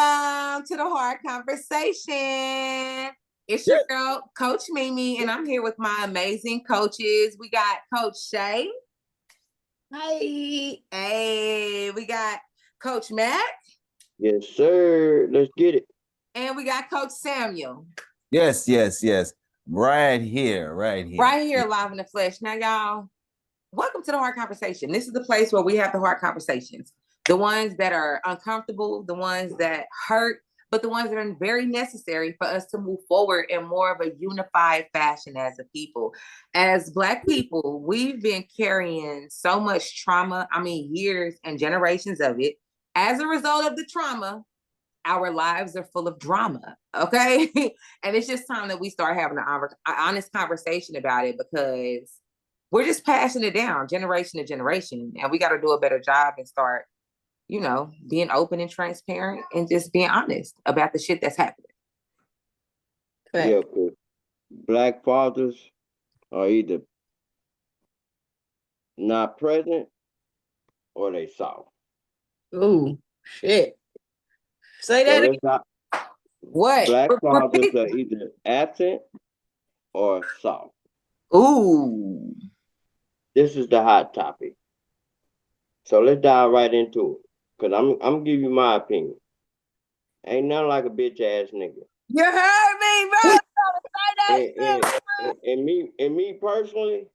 Welcome to the Hard Conversation. It's your girl, Coach Mimi, and I'm here with my amazing coaches. We got Coach Shay. Hi. Hey, we got Coach Matt. Yes, sir. Let's get it. And we got Coach Samuel. Yes. Right here. Right here, live in the flesh. Now, y'all, welcome to the Hard Conversation. This is the place where we have the hard conversations. The ones that are uncomfortable, the ones that hurt, but the ones that are very necessary for us to move forward in more of a unified fashion as a people. As Black people, we've been carrying so much trauma, years and generations of it. As a result of the trauma, our lives are full of drama, okay? And it's just time that we start having an honest conversation about it, because we're just passing it down generation to generation, and we got to do a better job and start being open and transparent and just being honest about the shit that's happening. Right. Yeah, Black fathers are either not present or they soft. Ooh, shit. Say that again. What? Black fathers are either absent or soft. Ooh. This is the hot topic. So let's dive right into it. Cause I'm gonna give you my opinion. Ain't nothing like a bitch ass nigga. You heard me, bro. And me personally,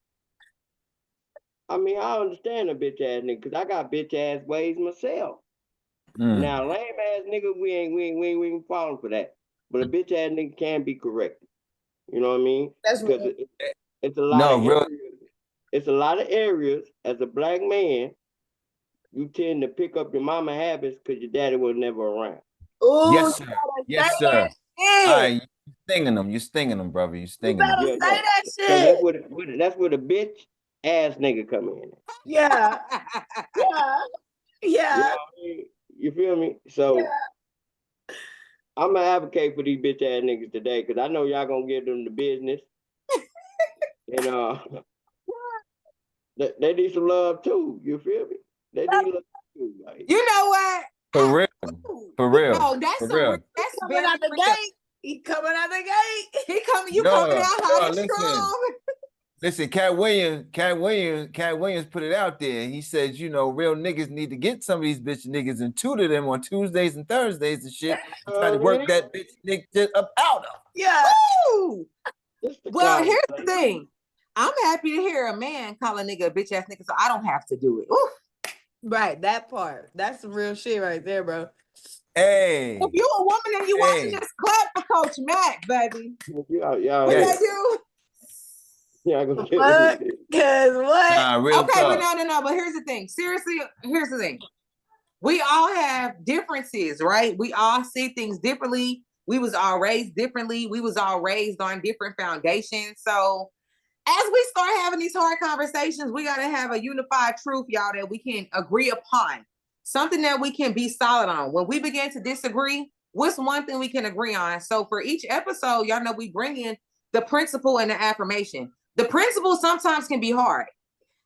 I understand a bitch ass nigga, cause I got bitch ass ways myself. Now, lame ass nigga, we ain't falling for that. But a bitch ass nigga can be corrected. You know what I mean? That's because it's a lot of areas. It's a lot of areas as a Black man. You tend to pick up your mama habits because your daddy was never around. Ooh, yes, sir. All right, you stinging them, brother. You stinging them. Say that shit. So that's where the bitch ass nigga come in. Yeah. You feel me? So I'm gonna advocate for these bitch ass niggas today, because I know y'all gonna give them the business. And they need some love too. You feel me? They need love too. Like. You know what? For real. No, that's coming out the gate. He coming out the gate. Coming out hot and strong. Listen, Cat Williams put it out there. He said, real niggas need to get some of these bitch niggas and tutor them on Tuesdays and Thursdays and shit. And try to work that bitch nigga up out of. Yeah. Well, here's the thing. I'm happy to hear a man call a nigga a bitch ass nigga, so I don't have to do it. Ooh. Right, that part. That's some real shit right there, bro. Hey. If you a woman and you watching this, clap for Coach Matt, baby. Yeah. What I do? Yeah, I go get it. Cause what? Okay, but no. But here's the thing. Seriously, here's the thing. We all have differences, right? We all see things differently. We was all raised differently. We was all raised on different foundations. So as we start having these hard conversations, we got to have a unified truth, y'all, that we can agree upon. Something that we can be solid on. When we begin to disagree, what's one thing we can agree on? So for each episode, y'all know we bring in the principle and the affirmation. The principle sometimes can be hard.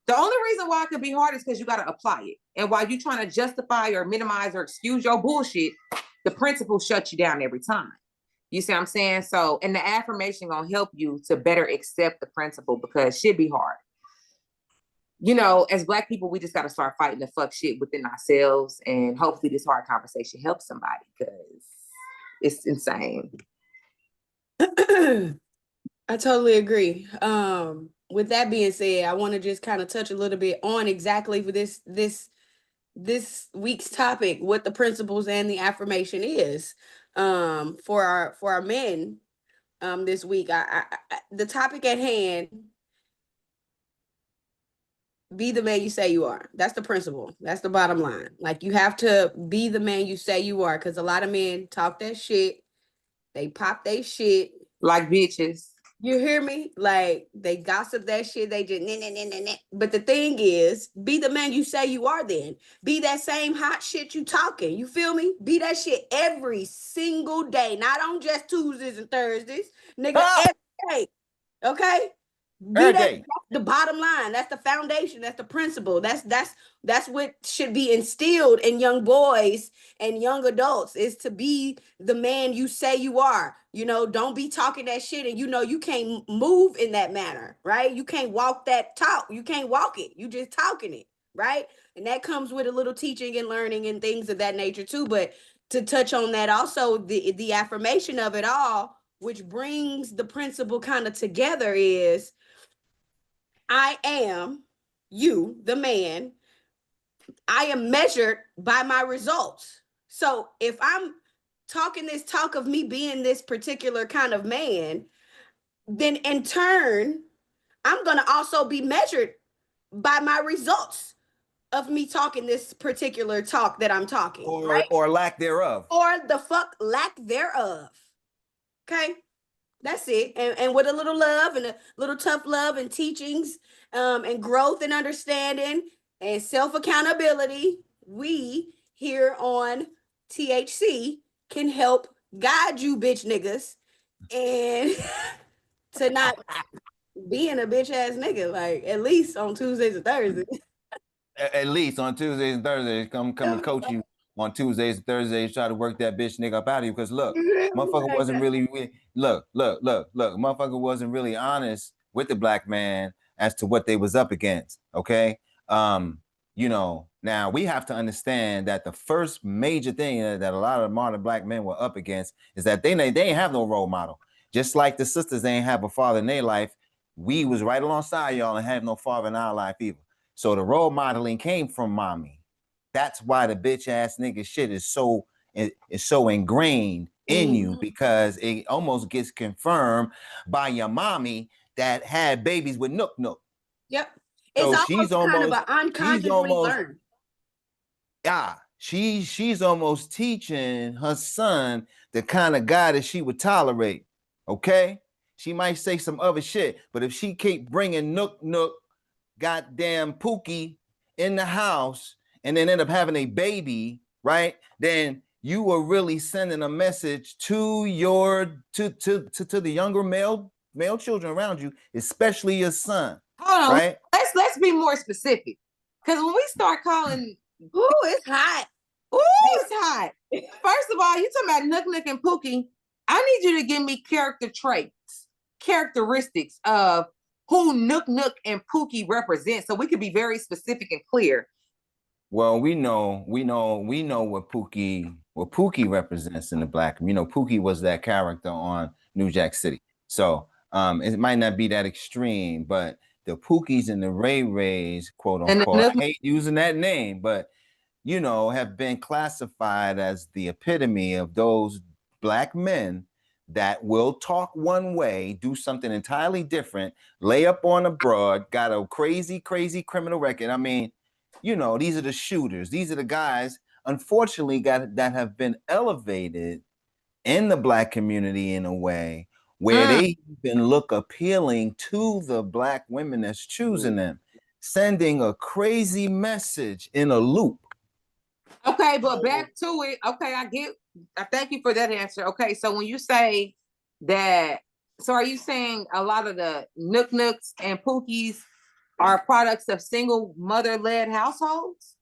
The only reason why it can be hard is because you got to apply it. And while you're trying to justify or minimize or excuse your bullshit, the principle shuts you down every time. You see what I'm saying? So, and the affirmation gonna help you to better accept the principle, because shit be hard. As Black people, we just got to start fighting the fuck shit within ourselves. And hopefully this hard conversation helps somebody, because it's insane. I totally agree. With that being said, I want to just kind of touch a little bit on exactly for this week's topic, what the principles and the affirmation is for our men this week. I the topic at hand: be the man you say you are. That's the principle. That's the bottom line. Like, you have to be the man you say you are, because a lot of men talk that shit. They pop they shit like bitches. You hear me? Like, they gossip that shit. They just nah. But the thing is, be the man you say you are then. Be that same hot shit you talking. You feel me? Be that shit every single day. Not on just Tuesdays and Thursdays. Nigga, every day. Okay? That's the bottom line. That's the foundation. That's the principle. That's what should be instilled in young boys and young adults, is to be the man you say you are. You know, don't be talking that shit, and you know you can't move in that manner, right? You can't walk that talk. You can't walk it. You just talking it, right? And that comes with a little teaching and learning and things of that nature too. But to touch on that also, the affirmation of it all, which brings the principle kind of together, is I am you, the man. I am measured by my results. So if I'm talking this talk of me being this particular kind of man, then in turn, I'm going to also be measured by my results of me talking this particular talk that I'm talking. Or lack thereof. Or the fuck lack thereof. Okay? That's it. And with a little love and a little tough love and teachings and growth and understanding and self-accountability, we here on THC can help guide you bitch niggas and to not being a bitch ass nigga, like at least on Tuesdays and Thursdays. At least on Tuesdays and Thursdays, come and coach you on Tuesdays and Thursdays, try to work that bitch nigga up out of you. Because look, motherfucker wasn't really motherfucker wasn't really honest with the black man as to what they was up against. Okay. You know, now we have to understand that the first major thing that a lot of modern black men were up against is that they ain't have no role model. Just like the sisters, they ain't have a father in their life. We was right alongside y'all and have no father in our life either. So the role modeling came from mommy. That's why the bitch ass nigga shit is so ingrained in you, because it almost gets confirmed by your mommy that had babies with Nook Nook. Yep. So she's almost kind of an unconsciously learned. Yeah, she's almost teaching her son the kind of guy that she would tolerate. Okay, she might say some other shit, but if she keep bringing Nook Nook, goddamn Pookie in the house and then end up having a baby, right? Then you are really sending a message to the younger male children around you, especially your son. Hold on, right? Let's be more specific, because when we start calling, ooh, it's hot. Ooh, it's hot. First of all, you talking about Nook Nook and Pookie. I need you to give me characteristics of who Nook Nook and Pookie represent, so we can be very specific and clear. Well, we know what Pookie represents in the black. You know, Pookie was that character on New Jack City. So it might not be that extreme, but the Pookies and the Ray Rays, quote unquote, I hate using that name, but you know, have been classified as the epitome of those black men that will talk one way, do something entirely different, lay up on a broad, got a crazy criminal record. I mean, you know, these are the shooters. These are the guys, unfortunately, that have been elevated in the black community in a way where they even look appealing to the black women that's choosing them, sending a crazy message in a loop. Okay, but back to it. Okay, I thank you for that answer. Okay, so when you say that, so are you saying a lot of the Nook Nooks and Pookies are products of single mother-led households?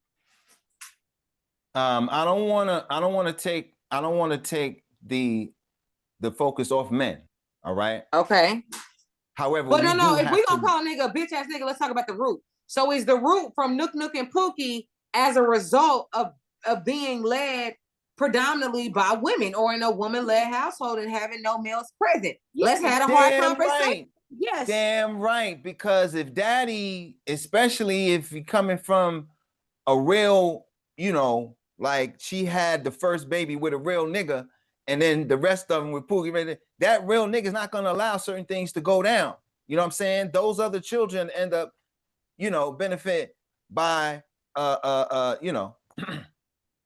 I don't want to take the focus off men. All right. Okay. However, but no, if we gonna call a nigga a bitch ass nigga, let's talk about the root. So is the root from Nook Nook and Pookie as a result of being led predominantly by women, or in a woman-led household and having no males present? Let's have a hard conversation. Right. Yes. Damn right. Because if daddy, especially if you're coming from a real, you know, like she had the first baby with a real nigga, and then the rest of them with Pookie, that real nigga's not going to allow certain things to go down. You know what I'm saying? Those other children end up, you know, benefit by, you know,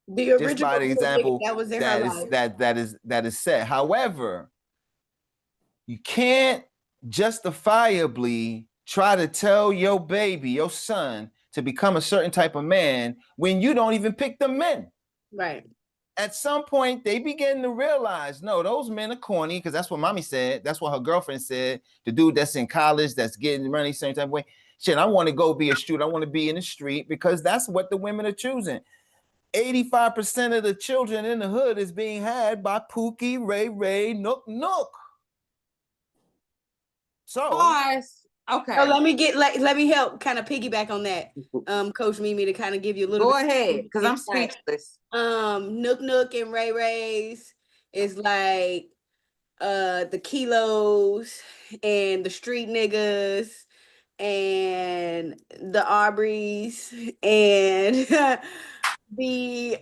the original just by the example that was in her life. That is set. However, you can't justifiably try to tell your baby, your son, to become a certain type of man when you don't even pick the men. Right. at some point they begin to realize, no, those men are corny, because that's what mommy said. That's what her girlfriend said. The dude that's in college, that's getting money, same type of way. Shit, I want to go be a student. I want to be in the street, because that's what the women are choosing. 85% of the children in the hood is being had by Pookie, Ray Ray, Nook Nook. So Pause. Okay. So let me help kind of piggyback on that, Coach Mimi, to kind of give you a little Go bit ahead, because I'm speechless. Nook Nook and Ray Ray's is like the kilos and the street niggas and the Aubreys and the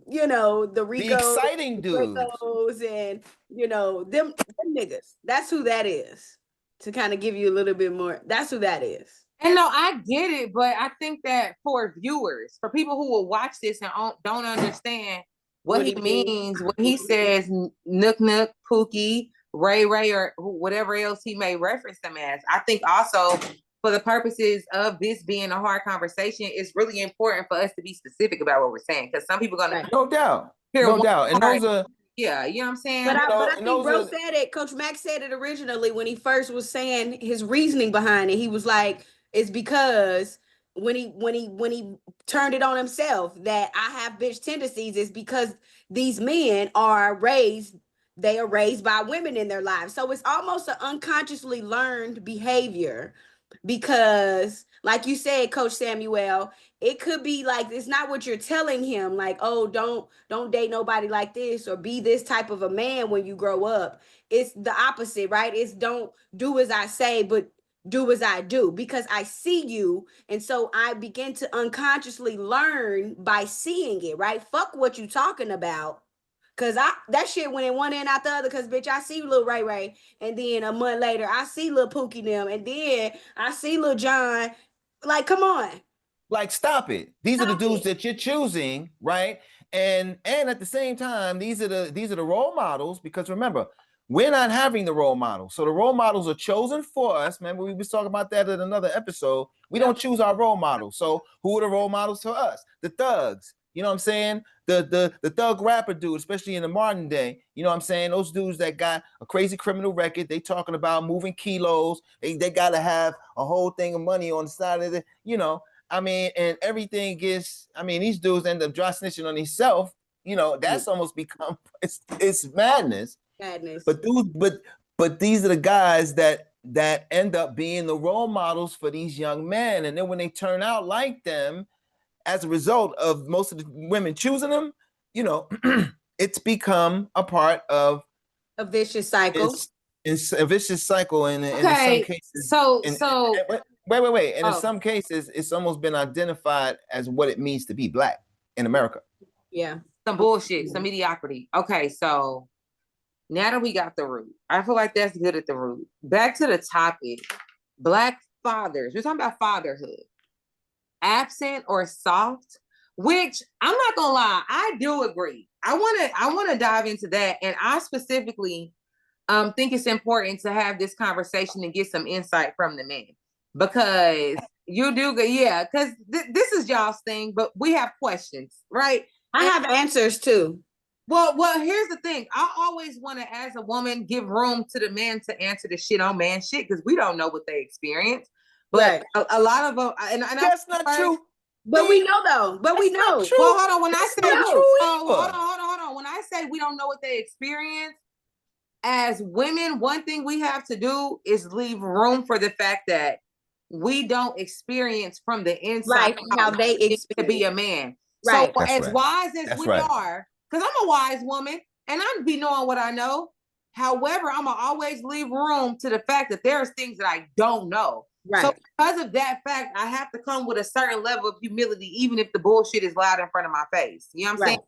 you know, the the Ricos, exciting dudes. and you know, them niggas. That's who that is. To kind of give you a little bit more, that's who that is. And no, I get it, but I think that for viewers, for people who will watch this and don't understand what he means when he says Nook Nook, Pookie, Ray Ray, or whatever else he may reference them as, I think also for the purposes of this being a hard conversation, it's really important for us to be specific about what we're saying, because some people are going to no doubt, and those are. Yeah, you know what I'm saying? But I think bro said it, Coach Max said it originally when he first was saying his reasoning behind it. He was like, it's because when he turned it on himself that I have bitch tendencies, is because these men are raised by women in their lives. So it's almost an unconsciously learned behavior, because like you said, Coach Samuel, it could be like, it's not what you're telling him, like, oh, don't date nobody like this or be this type of a man when you grow up. It's the opposite, right? It's don't do as I say, but do as I do, because I see you. And so I begin to unconsciously learn by seeing it, right? Fuck what you talking about. Cause that shit went in one end out the other. Cause bitch, I see little Ray Ray, and then a month later I see little Pookie them, and then I see little John. Like, come on. Like, stop it. These are the dudes that you're choosing, right? And at the same time, these are the role models, because remember, we're not having the role models. So the role models are chosen for us. Remember, we was talking about that in another episode. We don't choose our role models. So who are the role models for us? The thugs. You know what I'm saying? The thug rapper dude, especially in the modern day. You know what I'm saying? Those dudes that got a crazy criminal record, they talking about moving kilos. They got to have a whole thing of money on the side of it. You know, I mean, and everything gets, I mean, these dudes end up dry snitching on themselves. You know, that's almost become, it's madness. But these are the guys that end up being the role models for these young men. And then when they turn out like them, as a result of most of the women choosing them, you know, it's become a part of a vicious cycle. It's a vicious cycle, and in some cases, wait. And in some cases, it's almost been identified as what it means to be Black in America. Yeah, some bullshit, some mediocrity. Okay, so now that we got the root, I feel like that's good at the root. Back to the topic: Black fathers. We're talking about fatherhood. Absent or soft, which I'm not gonna lie, I do agree. I want to dive into that, and I specifically think it's important to have this conversation and get some insight from the men, because you do good, yeah, because this is y'all's thing, but we have questions, right? I have answers too. Well, here's the thing. I always want to, as a woman, give room to the men to answer the shit on man shit, because we don't know what they experience. But a lot of them, and that's not true. But we know though. But we know. Well, hold on. When I say hold on. When I say we don't know what they experience, as women, one thing we have to do is leave room for the fact that we don't experience from the inside how they experience to be a man. Right. So as wise as we are, because I'm a wise woman and I be knowing what I know. However, I'm gonna always leave room to the fact that there's things that I don't know. Right. So because of that fact, I have to come with a certain level of humility, even if the bullshit is loud in front of my face. You know what I'm saying?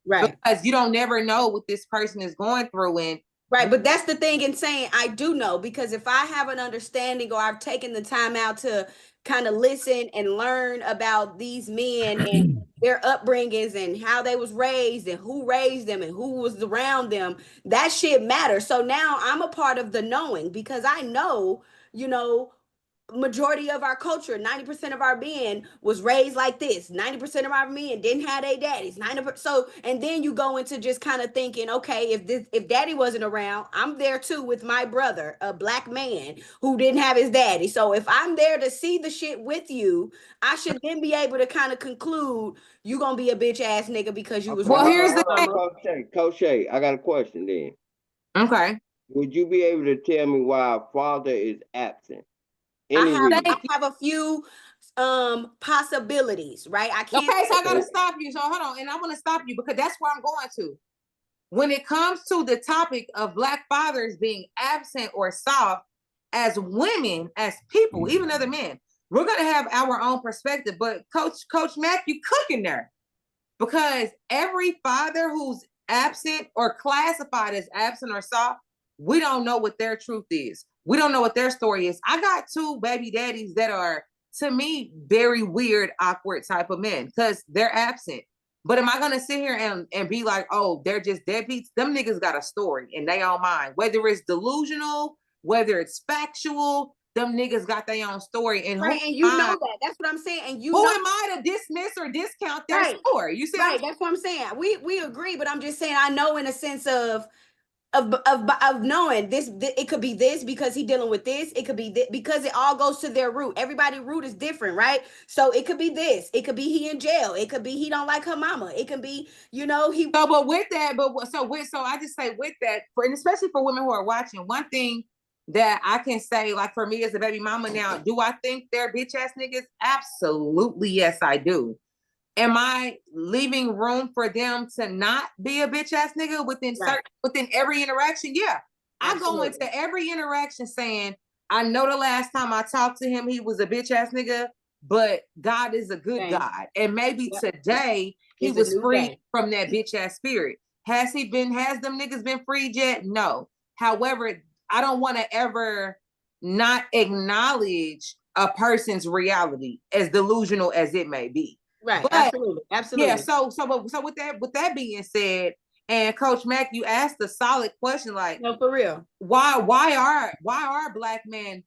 Right. Because you don't never know what this person is going through. And right. But that's the thing in saying I do know, because if I have an understanding or I've taken the time out to kind of listen and learn about these men and their upbringings and how they was raised and who raised them and who was around them, that shit matters. So now I'm a part of the knowing, because I know, you know, majority of our culture, 90% of our being was raised like this. 90% of our men didn't have their daddies. 90%. So, and then you go into just kind of thinking, okay, if daddy wasn't around, I'm there too with my brother, a black man who didn't have his daddy. So if I'm there to see the shit with you, I should then be able to kind of conclude you gonna be a bitch ass nigga because you was Well, raised here's the by thing. Coach Shay, I got a question then. Okay. Would you be able to tell me why a father is absent? I have a few possibilities, right? I can't. Okay, so I gotta stop you. So hold on, and I want to stop you because that's where I'm going to. When it comes to the topic of Black fathers being absent or soft, as women, as people, even other men, we're gonna have our own perspective. But Coach Matthew cooking there, because every father who's absent or classified as absent or soft, we don't know what their truth is. We don't know what their story is. I got two baby daddies that are, to me, very weird, awkward type of men because they're absent. But am I gonna sit here and be like, oh, they're just deadbeats? Them niggas got a story and they on mine. Whether it's delusional, whether it's factual, them niggas got their own story. And right, and you know that. That's what I'm saying. And you who know, am I to dismiss or discount their story? You see, right? That's what I'm saying. We agree, but I'm just saying I know in a sense of knowing this, it could be this because he dealing with this. It could be this because it all goes to their root. Everybody's root is different, right? So it could be this. It could be he in jail. It could be he don't like her mama. It can be, you know, he. So, but with that, so I just say with that, and especially for women who are watching, one thing that I can say, like for me as a baby mama now, do I think they're bitch ass niggas? Absolutely, yes, I do. Am I leaving room for them to not be a bitch ass nigga within every interaction? Yeah. Absolutely. I go into every interaction saying, I know the last time I talked to him, he was a bitch ass nigga, but God is a good God. And maybe today he was free from that bitch ass spirit. Has them niggas been freed yet? No. However, I don't want to ever not acknowledge a person's reality, as delusional as it may be. Right, but, absolutely. Yeah, so with that being said, and Coach Mack, you asked a solid question, like, no, for real. Why are Black men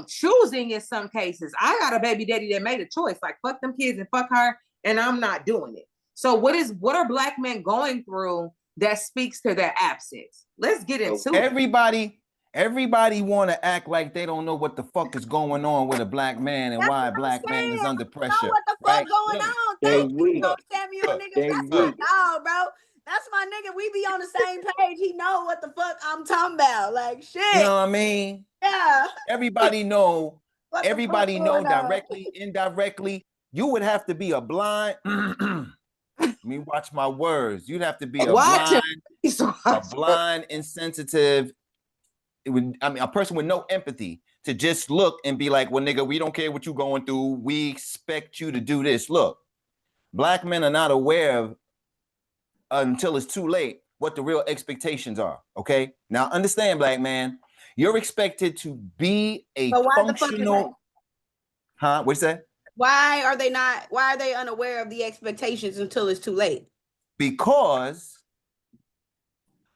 choosing in some cases? I got a baby daddy that made a choice, like fuck them kids and fuck her, and I'm not doing it. So what are Black men going through that speaks to their absence? Let's get into it. Everybody want to act like they don't know what the fuck is going on with a black man and why a black man is under pressure. Know what the fuck going on? Thank you, Samuel, niggas. That's my dog, bro. That's my nigga. We be on the same page. He know what the fuck I'm talking about. Like shit. You know what I mean? Yeah. Everybody know. Everybody know directly, indirectly. You would have to be a blind. Let me watch my words. You'd have to be a blind, insensitive. A person with no empathy to just look and be like, well, nigga, we don't care what you're going through. We expect you to do this. Look, Black men are not aware of until it's too late what the real expectations are. Okay. Now understand, Black man, you're expected to be a functional. What's that? Why are they unaware of the expectations until it's too late? Because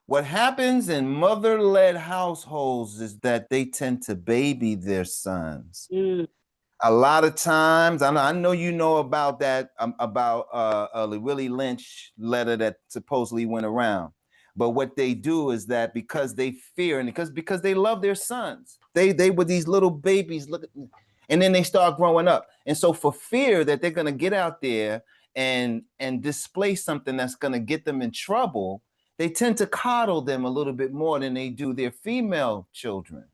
what happens in mother-led households is that they tend to baby their sons. A lot of times, I know you know about that, about the Willie Lynch letter that supposedly went around. But what they do is that because they fear and because they love their sons, they were these little babies, and then they start growing up. And so for fear that they're gonna get out there and display something that's gonna get them in trouble, they tend to coddle them a little bit more than they do their female children.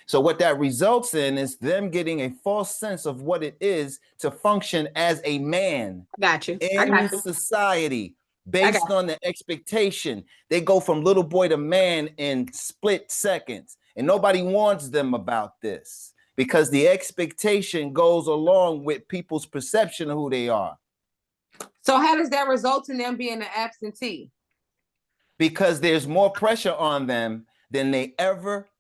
So what that results in is them getting a false sense of what it is to function as a man in society based on the expectation. They go from little boy to man in split seconds, and nobody warns them about this because the expectation goes along with people's perception of who they are. So how does that result in them being an absentee? Because there's more pressure on them than they ever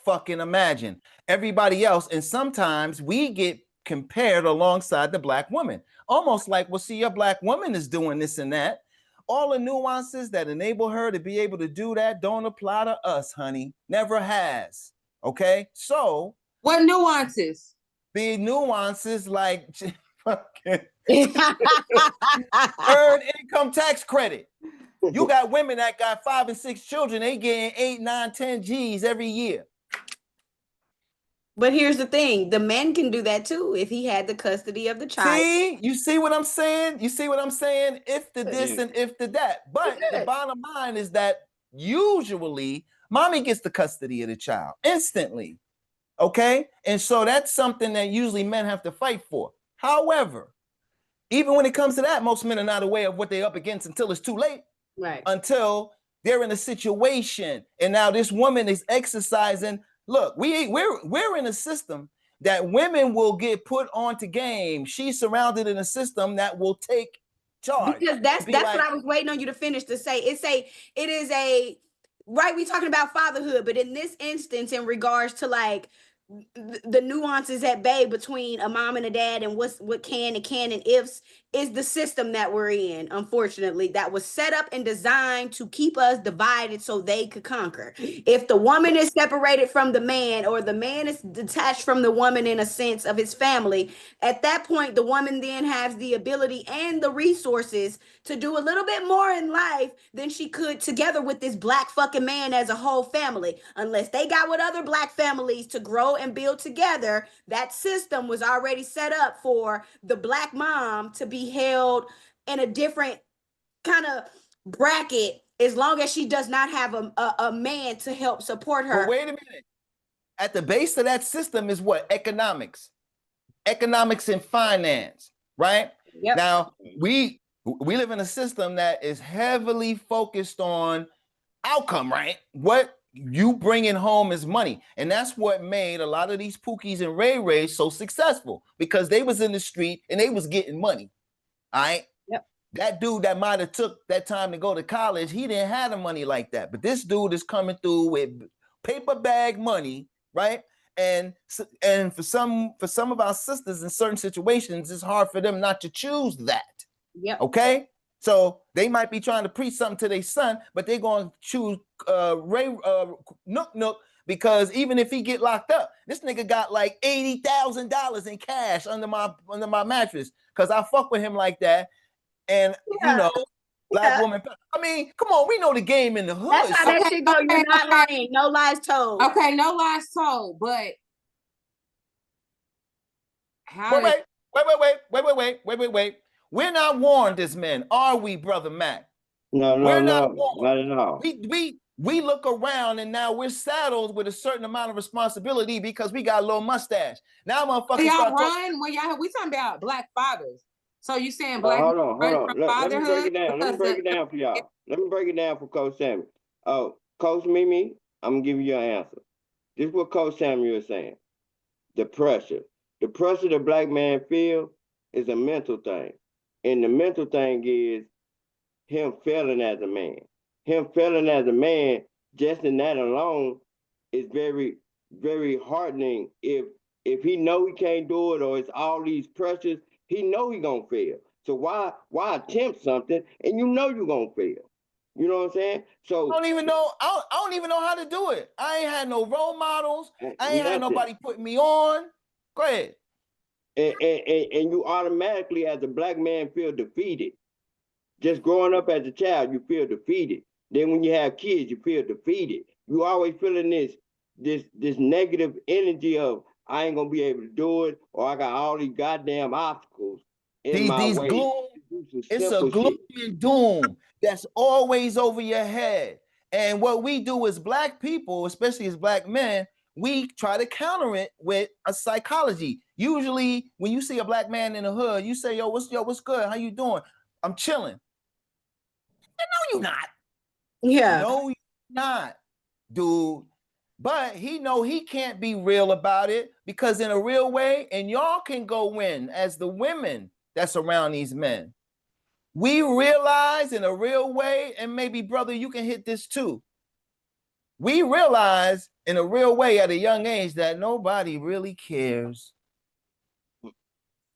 fucking imagine. Everybody else, and sometimes we get compared alongside the Black woman. Almost like, well, see, your Black woman is doing this and that. All the nuances that enable her to be able to do that don't apply to us, honey. Never has. Okay? So What nuances? The nuances like fucking earned income tax credit. You got women that got 5 and 6 children, they getting 8, 9, 10 G's every year. But here's the thing, the man can do that too if he had the custody of the child. See, you see what I'm saying? You see what I'm saying? If the this and if the that. But the bottom line is that usually mommy gets the custody of the child instantly. Okay? And so that's something that usually men have to fight for. However, even when it comes to that, most men are not aware of what they're up against until it's too late. Right. Until they're in a situation and now this woman is exercising. Look, we're in a system that women will get put onto game. She's surrounded in a system that will take charge. Because that's like, what I was waiting on you to finish to say. It is a right. We talking about fatherhood, but in this instance, in regards to like the nuances at bay between a mom and a dad and what can and ifs is the system that we're in, unfortunately, that was set up and designed to keep us divided so they could conquer. If the woman is separated from the man or the man is detached from the woman in a sense of his family, at that point the woman then has the ability and the resources to do a little bit more in life than she could together with this black fucking man as a whole family. Unless they got with other black families to grow and build together, that system was already set up for the black mom to be held in a different kind of bracket as long as she does not have a man to help support her. But wait a minute. At the base of that system is what? Economics and finance, right? Yep. Now, we live in a system that is heavily focused on outcome, right? What you bringing home is money. And that's what made a lot of these Pookies and Ray Rays so successful, because they was in the street and they was getting money. All right. Yep. That dude that might have took that time to go to college, he didn't have the money like that. But this dude is coming through with paper bag money, right? And for some of our sisters in certain situations, it's hard for them not to choose that. Yep. Okay. So they might be trying to preach something to their son, but they're going to choose Nook because even if he get locked up, this nigga got like $80,000 in cash under my mattress because I fuck with him like that. And you know, black woman. I mean, come on, we know the game in the hood. That's how that shit go. You're not lying. No lies told. Okay, no lies told. But how? Wait. We're not warned as men, are we, Brother Mac? No, we're not at all. We look around and now we're saddled with a certain amount of responsibility because we got a little mustache. Now motherfuckers y'all run when y'all we talking about black fathers. So you saying black hold on. Let me break it down. Let me break it down for y'all. Let me break it down for Coach Samuel. Oh, Coach Mimi, I'm gonna give you your answer. This is what Coach Samuel is saying. The pressure the black man feel is a mental thing. And the mental thing is him failing as a man. Him failing as a man, just in that alone, is very, very heartening. If he know he can't do it or it's all these pressures, he know he gonna fail. So why attempt something and you know you're gonna fail? You know what I'm saying? So I don't even know how to do it. I ain't had no role models. I ain't had nobody putting me on. Go ahead. And you automatically, as a black man, feel defeated. Just growing up as a child, you feel defeated. Then when you have kids, you feel defeated. You always feeling this negative energy of I ain't gonna be able to do it, or I got all these goddamn obstacles in my way. Gloom, it's a gloom and doom that's always over your head. And what we do as black people, especially as black men, we try to counter it with a psychology. Usually, when you see a black man in the hood, you say, yo, what's good? How you doing? I'm chilling. No, you're not. Yeah. No, you're not, dude. But he know he can't be real about it because in a real way, and y'all can go win as the women that's around these men. We realize in a real way, and maybe, brother, you can hit this too. We realize in a real way at a young age that nobody really cares.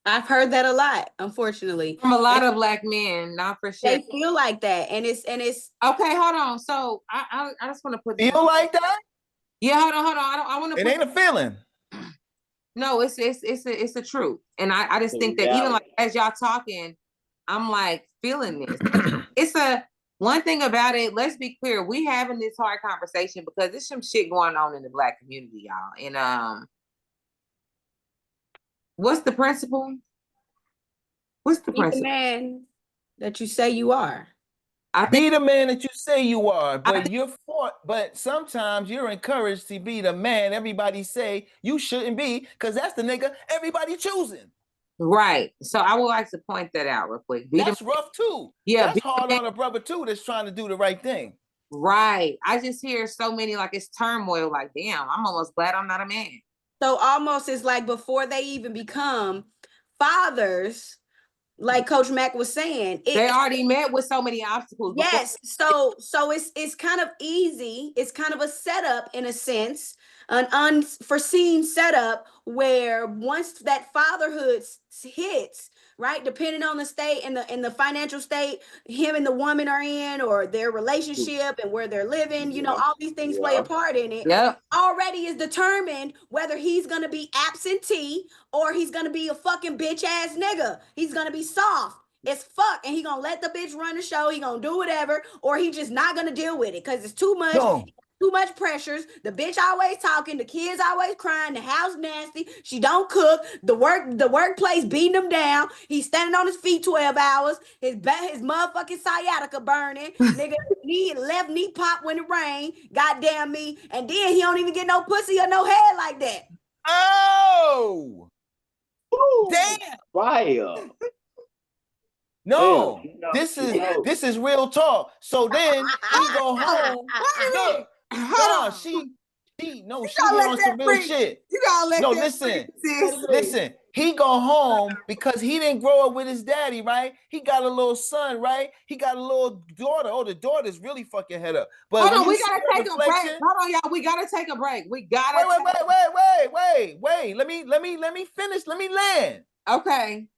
I've heard that a lot, unfortunately. From a lot of black men, not for sure. They feel like that. And it's okay, hold on. So I just want to put feel like that? Yeah, hold on. I want to It ain't a feeling. No, it's the truth. And I just think that even like as y'all talking, I'm like feeling this. It's a one thing about it, let's be clear, we having this hard conversation because there's some shit going on in the Black community, y'all. And what's the principle? What's the Be the principle? man that you say you are. Be the man that you say you are, but sometimes you're encouraged to be the man everybody say you shouldn't be, because that's the nigga everybody choosing. Right. So I would like to point that out real quick. That's rough too. Yeah. That's hard on a brother too that's trying to do the right thing. Right. I just hear so many, like, it's turmoil, like, damn, I'm almost glad I'm not a man. So almost it's like before they even become fathers, like Coach Mack was saying, they already met with so many obstacles. Yes. So it's kind of easy. It's kind of a setup in a sense, an unforeseen setup where once that fatherhood hits, right, depending on the state and the financial state him and the woman are in, or their relationship and where they're living, you know, all these things play a part in it. Yep. Already is determined whether he's gonna be absentee or he's gonna be a fucking bitch ass nigga. He's gonna be soft as fuck, and he gonna let the bitch run the show. He gonna do whatever, or he just not gonna deal with it because it's too much. No. Too much pressures. The bitch always talking. The kids always crying. The house nasty. She don't cook. The workplace beating him down. He's standing on his feet 12 hours. His motherfucking sciatica burning. Nigga, left knee pop when it rain. Goddamn me. And then he don't even get no pussy or no head like that. Oh, damn! Fire. No, this is real talk. So then he go home. Look, she went on some real shit. You gotta let listen. He go home because he didn't grow up with his daddy, right? He got a little son, right? He got a little daughter. Oh, the daughter's really fucking head up. But hold on, we gotta take a break. Hold on, y'all. We gotta take a break. We gotta wait. Let me finish. Let me land. Okay.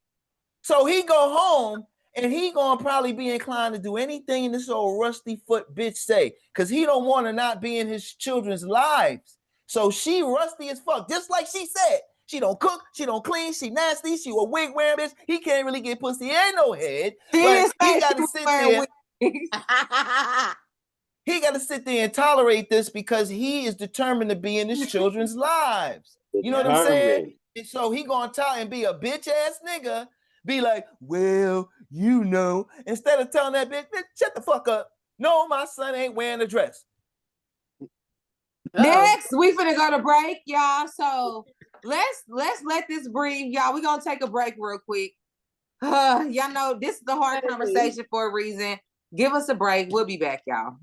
So he go home. And he gonna probably be inclined to do anything this old rusty foot bitch say, because he don't want to not be in his children's lives. So she rusty as fuck, just like she said. She don't cook, she don't clean, she nasty, she a wig wearing bitch. He can't really get pussy and no head. But he gotta sit there. He gotta sit there and tolerate this because he is determined to be in his children's lives. You know what I'm saying? And so he gonna tell and be a bitch ass nigga. Be like, well, you know, instead of telling that bitch, shut the fuck up. No, my son ain't wearing a dress. Next, we finna go to break, y'all. So let's let this breathe, y'all. We're gonna take a break real quick. Y'all know this is the hard conversation for a reason. Give us a break. We'll be back, y'all.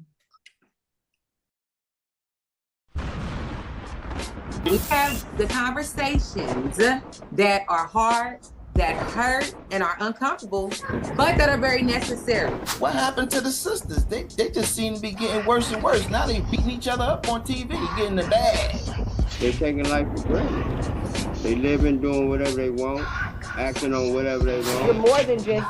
We have the conversations that are hard, that hurt, and are uncomfortable, but that are very necessary. What happened to the sisters? They just seem to be getting worse and worse. Now they beating each other up on TV, getting the bag. They taking life for granted. They living, doing whatever they want, acting on whatever they want. You're more than just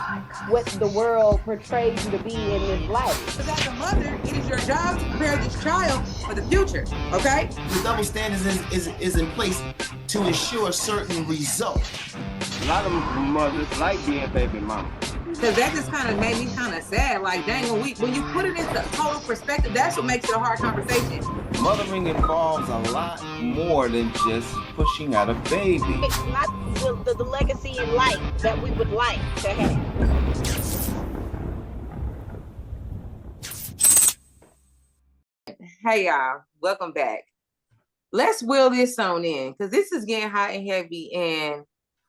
what the world portrays you to be in this life. Because as a mother, it is your job to prepare this child for the future, okay? The double standards is in place to ensure certain results. A lot of mothers like being baby mama. Because that just kind of made me kind of sad. Like, dang, when you put it into total perspective, that's what makes it a hard conversation. Mothering involves a lot more than just pushing out a baby. It's not the legacy in life that we would like to have. Hey, y'all. Welcome back. Let's wheel this on in, because this is getting hot and heavy. And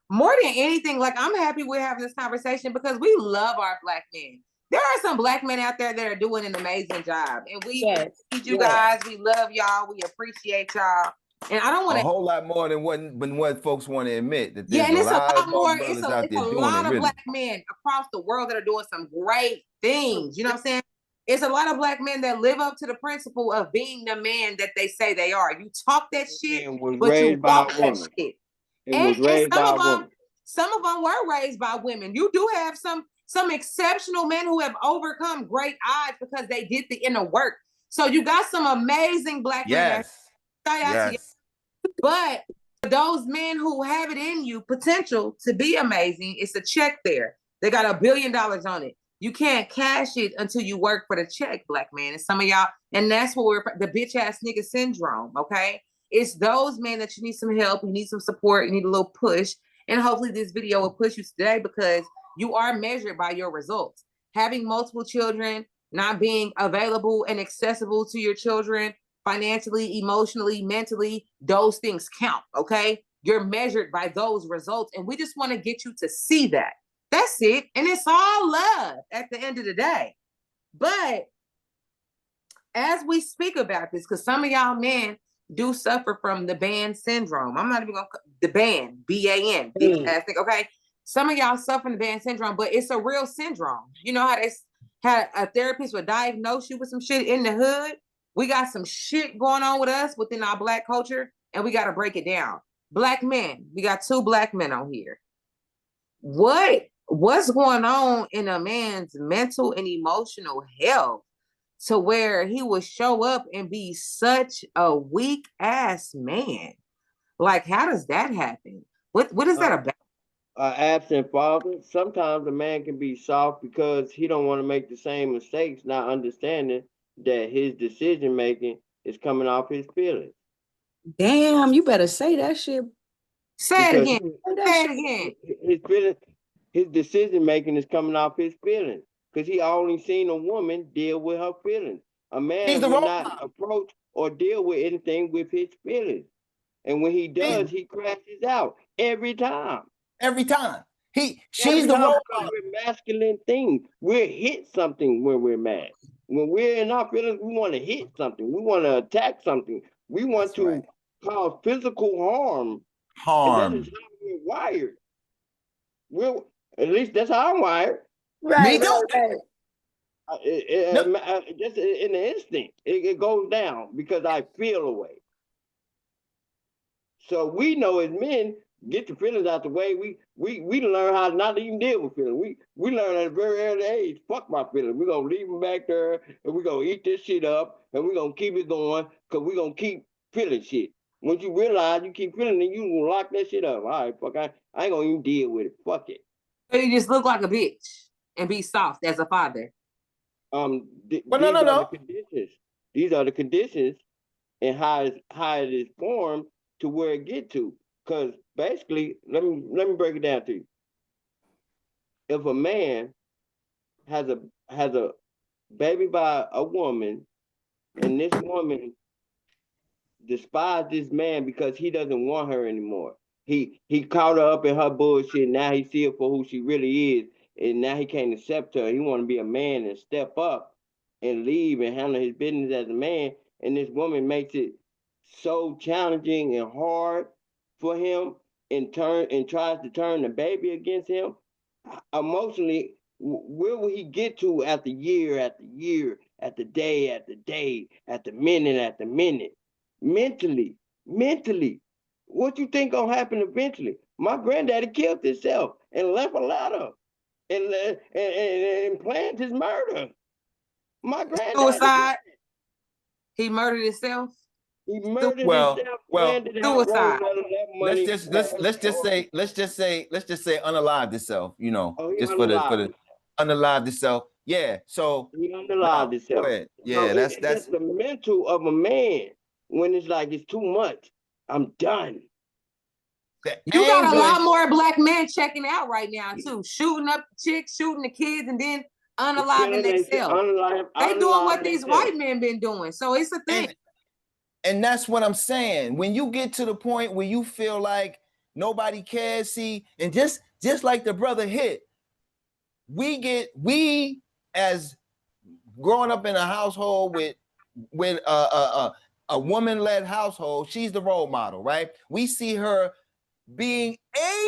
more than anything, like, I'm happy we're having this conversation because we love our Black men. There are some Black men out there that are doing an amazing job. And we appreciate you guys. We love y'all. We appreciate y'all. And I don't want a whole lot more than what folks want to admit. That there's and it's a lot more. It's a lot of Black men across the world that are doing some great things. You know what I'm saying? It's a lot of Black men that live up to the principle of being the man that they say they are. You talk that shit, but you walk that shit. And some of them were raised by women. You do have some exceptional men who have overcome great odds because they did the inner work. So you got some amazing Black men. Yes. But those men who have it in you, potential to be amazing, it's a check there. They got $1 billion on it. You can't cash it until you work for the check, black man. And some of y'all, and that's what we're the bitch ass nigga syndrome. Okay, it's those men that you need some help, you need some support, you need a little push, and hopefully this video will push you today because you are measured by your results. Having multiple children, not being available and accessible to your children financially, emotionally, mentally, those things count. Okay, you're measured by those results, and we just want to get you to see that. That's it. And it's all love at the end of the day. But as we speak about this, because some of y'all men do suffer from the band syndrome. I'm not even going to, the band, B-A-N, okay? Some of y'all suffer from the band syndrome, but it's a real syndrome. You know how they had a therapist would diagnose you with some shit in the hood? We got some shit going on with us within our black culture, and we got to break it down. Black men, we got 2 black men on here. What's going on in a man's mental and emotional health to where he will show up and be such a weak ass man? Like, how does that happen? What is that about? Absent father. Sometimes a man can be soft because he don't want to make the same mistakes, not understanding that his decision making is coming off his feelings. Damn, you better say that shit. Say it again. Say it again. His feelings, his decision making is coming off his feelings because he only seen a woman deal with her feelings. A man will not approach or deal with anything with his feelings, and when he does, he crashes out every time. Every time. She's the role model. We're masculine things. We'll hit something when we're mad. When we're in our feelings, we want to hit something. We want to attack something. We want to cause physical harm. And that is how we're wired. At least that's how I'm wired. Right. Just in the instinct, it goes down because I feel a way. So we know as men, get the feelings out the way. We learn how not to even deal with feelings. We learn at a very early age, fuck my feelings. We're gonna leave them back there and we're gonna eat this shit up and we're gonna keep it going because we're gonna keep feeling shit. Once you realize you keep feeling it, you gonna lock that shit up. All right, fuck, I ain't gonna even deal with it. Fuck it. So you just look like a bitch and be soft as a father. These are the conditions. These are the conditions and how it is formed to where it get to. Because basically, let me break it down to you. If a man has a baby by a woman, and this woman despises this man because he doesn't want her anymore. He caught her up in her bullshit. Now he see her for who she really is, and now he can't accept her. He want to be a man and step up and leave and handle his business as a man. And this woman makes it so challenging and hard for him and tries to turn the baby against him. Emotionally, where will he get to after year after year, after day after day, after minute? Mentally, what you think gonna happen eventually? My granddaddy killed himself and left a letter and planned his murder. My granddaddy. Suicide. He murdered himself. He murdered himself. Suicide. Let's just say unalived himself. You know, just for the unalived himself. Yeah. So he unalived himself. Yeah, so that's the mental of a man when it's like it's too much. I'm done. You got a lot more black men checking out right now too, shooting up chicks, shooting the kids, and then unaliving themselves. They doing what these white men been doing, so it's a thing. And that's what I'm saying. When you get to the point where you feel like nobody cares, and just like the brother hit, we as growing up in a household with a woman-led household, she's the role model, right? We see her being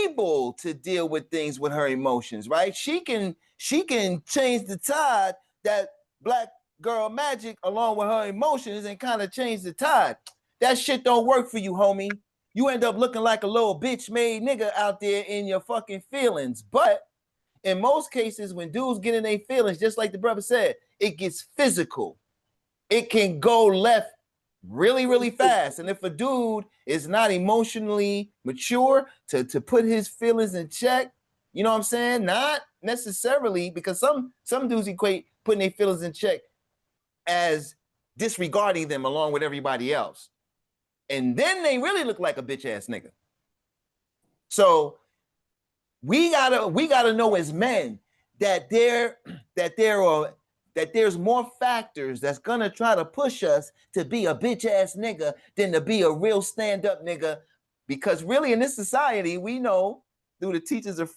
able to deal with things with her emotions, right? She can change the tide, that black girl magic, along with her emotions, and kind of change the tide. That shit don't work for you, homie. You end up looking like a little bitch made nigga out there in your fucking feelings. But in most cases, when dudes get in their feelings, just like the brother said, it gets physical. It can go left really, really fast. And if a dude is not emotionally mature to put his feelings in check, you know what I'm saying? Not necessarily, because some dudes equate putting their feelings in check as disregarding them along with everybody else. And then they really look like a bitch ass nigga. So we gotta know as men that there's more factors that's gonna try to push us to be a bitch ass nigga than to be a real stand-up nigga. Because really in this society, we know through the teachings of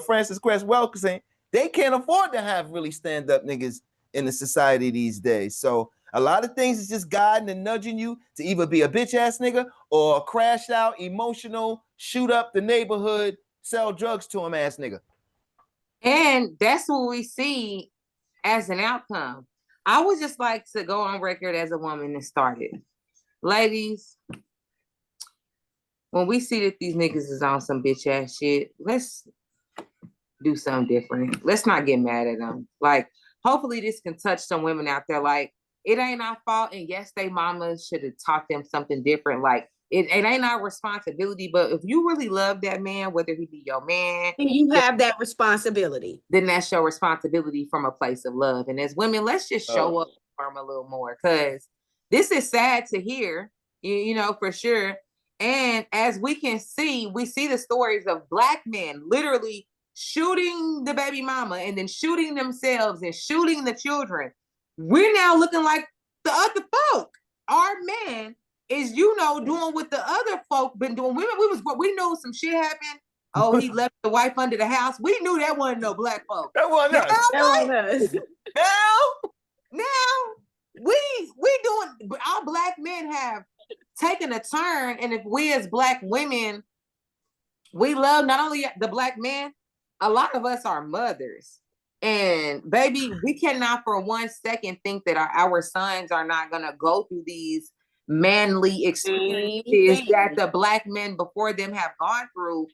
Francis Cress Welsing, they can't afford to have really stand-up niggas in the society these days. So a lot of things is just guiding and nudging you to either be a bitch ass nigga or crash out, emotional, shoot up the neighborhood, sell drugs to him ass nigga. And that's what we see as an outcome. I would just like to go on record as a woman that started. Ladies, when we see that these niggas is on some bitch ass shit, let's do something different. Let's not get mad at them. Like, hopefully this can touch some women out there. Like, it ain't our fault. And yes, they mamas should have taught them something different. Like, it ain't our responsibility. But if you really love that man, whether he be your man, And you have that responsibility. then that's your responsibility from a place of love. And as women, let's just show up for him a little more, because this is sad to hear, you know, for sure. And as we can see, we see the stories of Black men literally shooting the baby mama and then shooting themselves and shooting the children. We're now looking like the other folk. Our man is, you know, doing what the other folk been doing. We know some shit happened. Oh, he left the wife under the house. We knew that wasn't no Black folk. That wasn't us. That wasn't us. Now we doing, our Black men have taken a turn. And if we as Black women, we love not only the Black men, a lot of us are mothers. And baby, we cannot for 1 second think that our sons are not gonna go through these manly experiences that the Black men before them have gone through.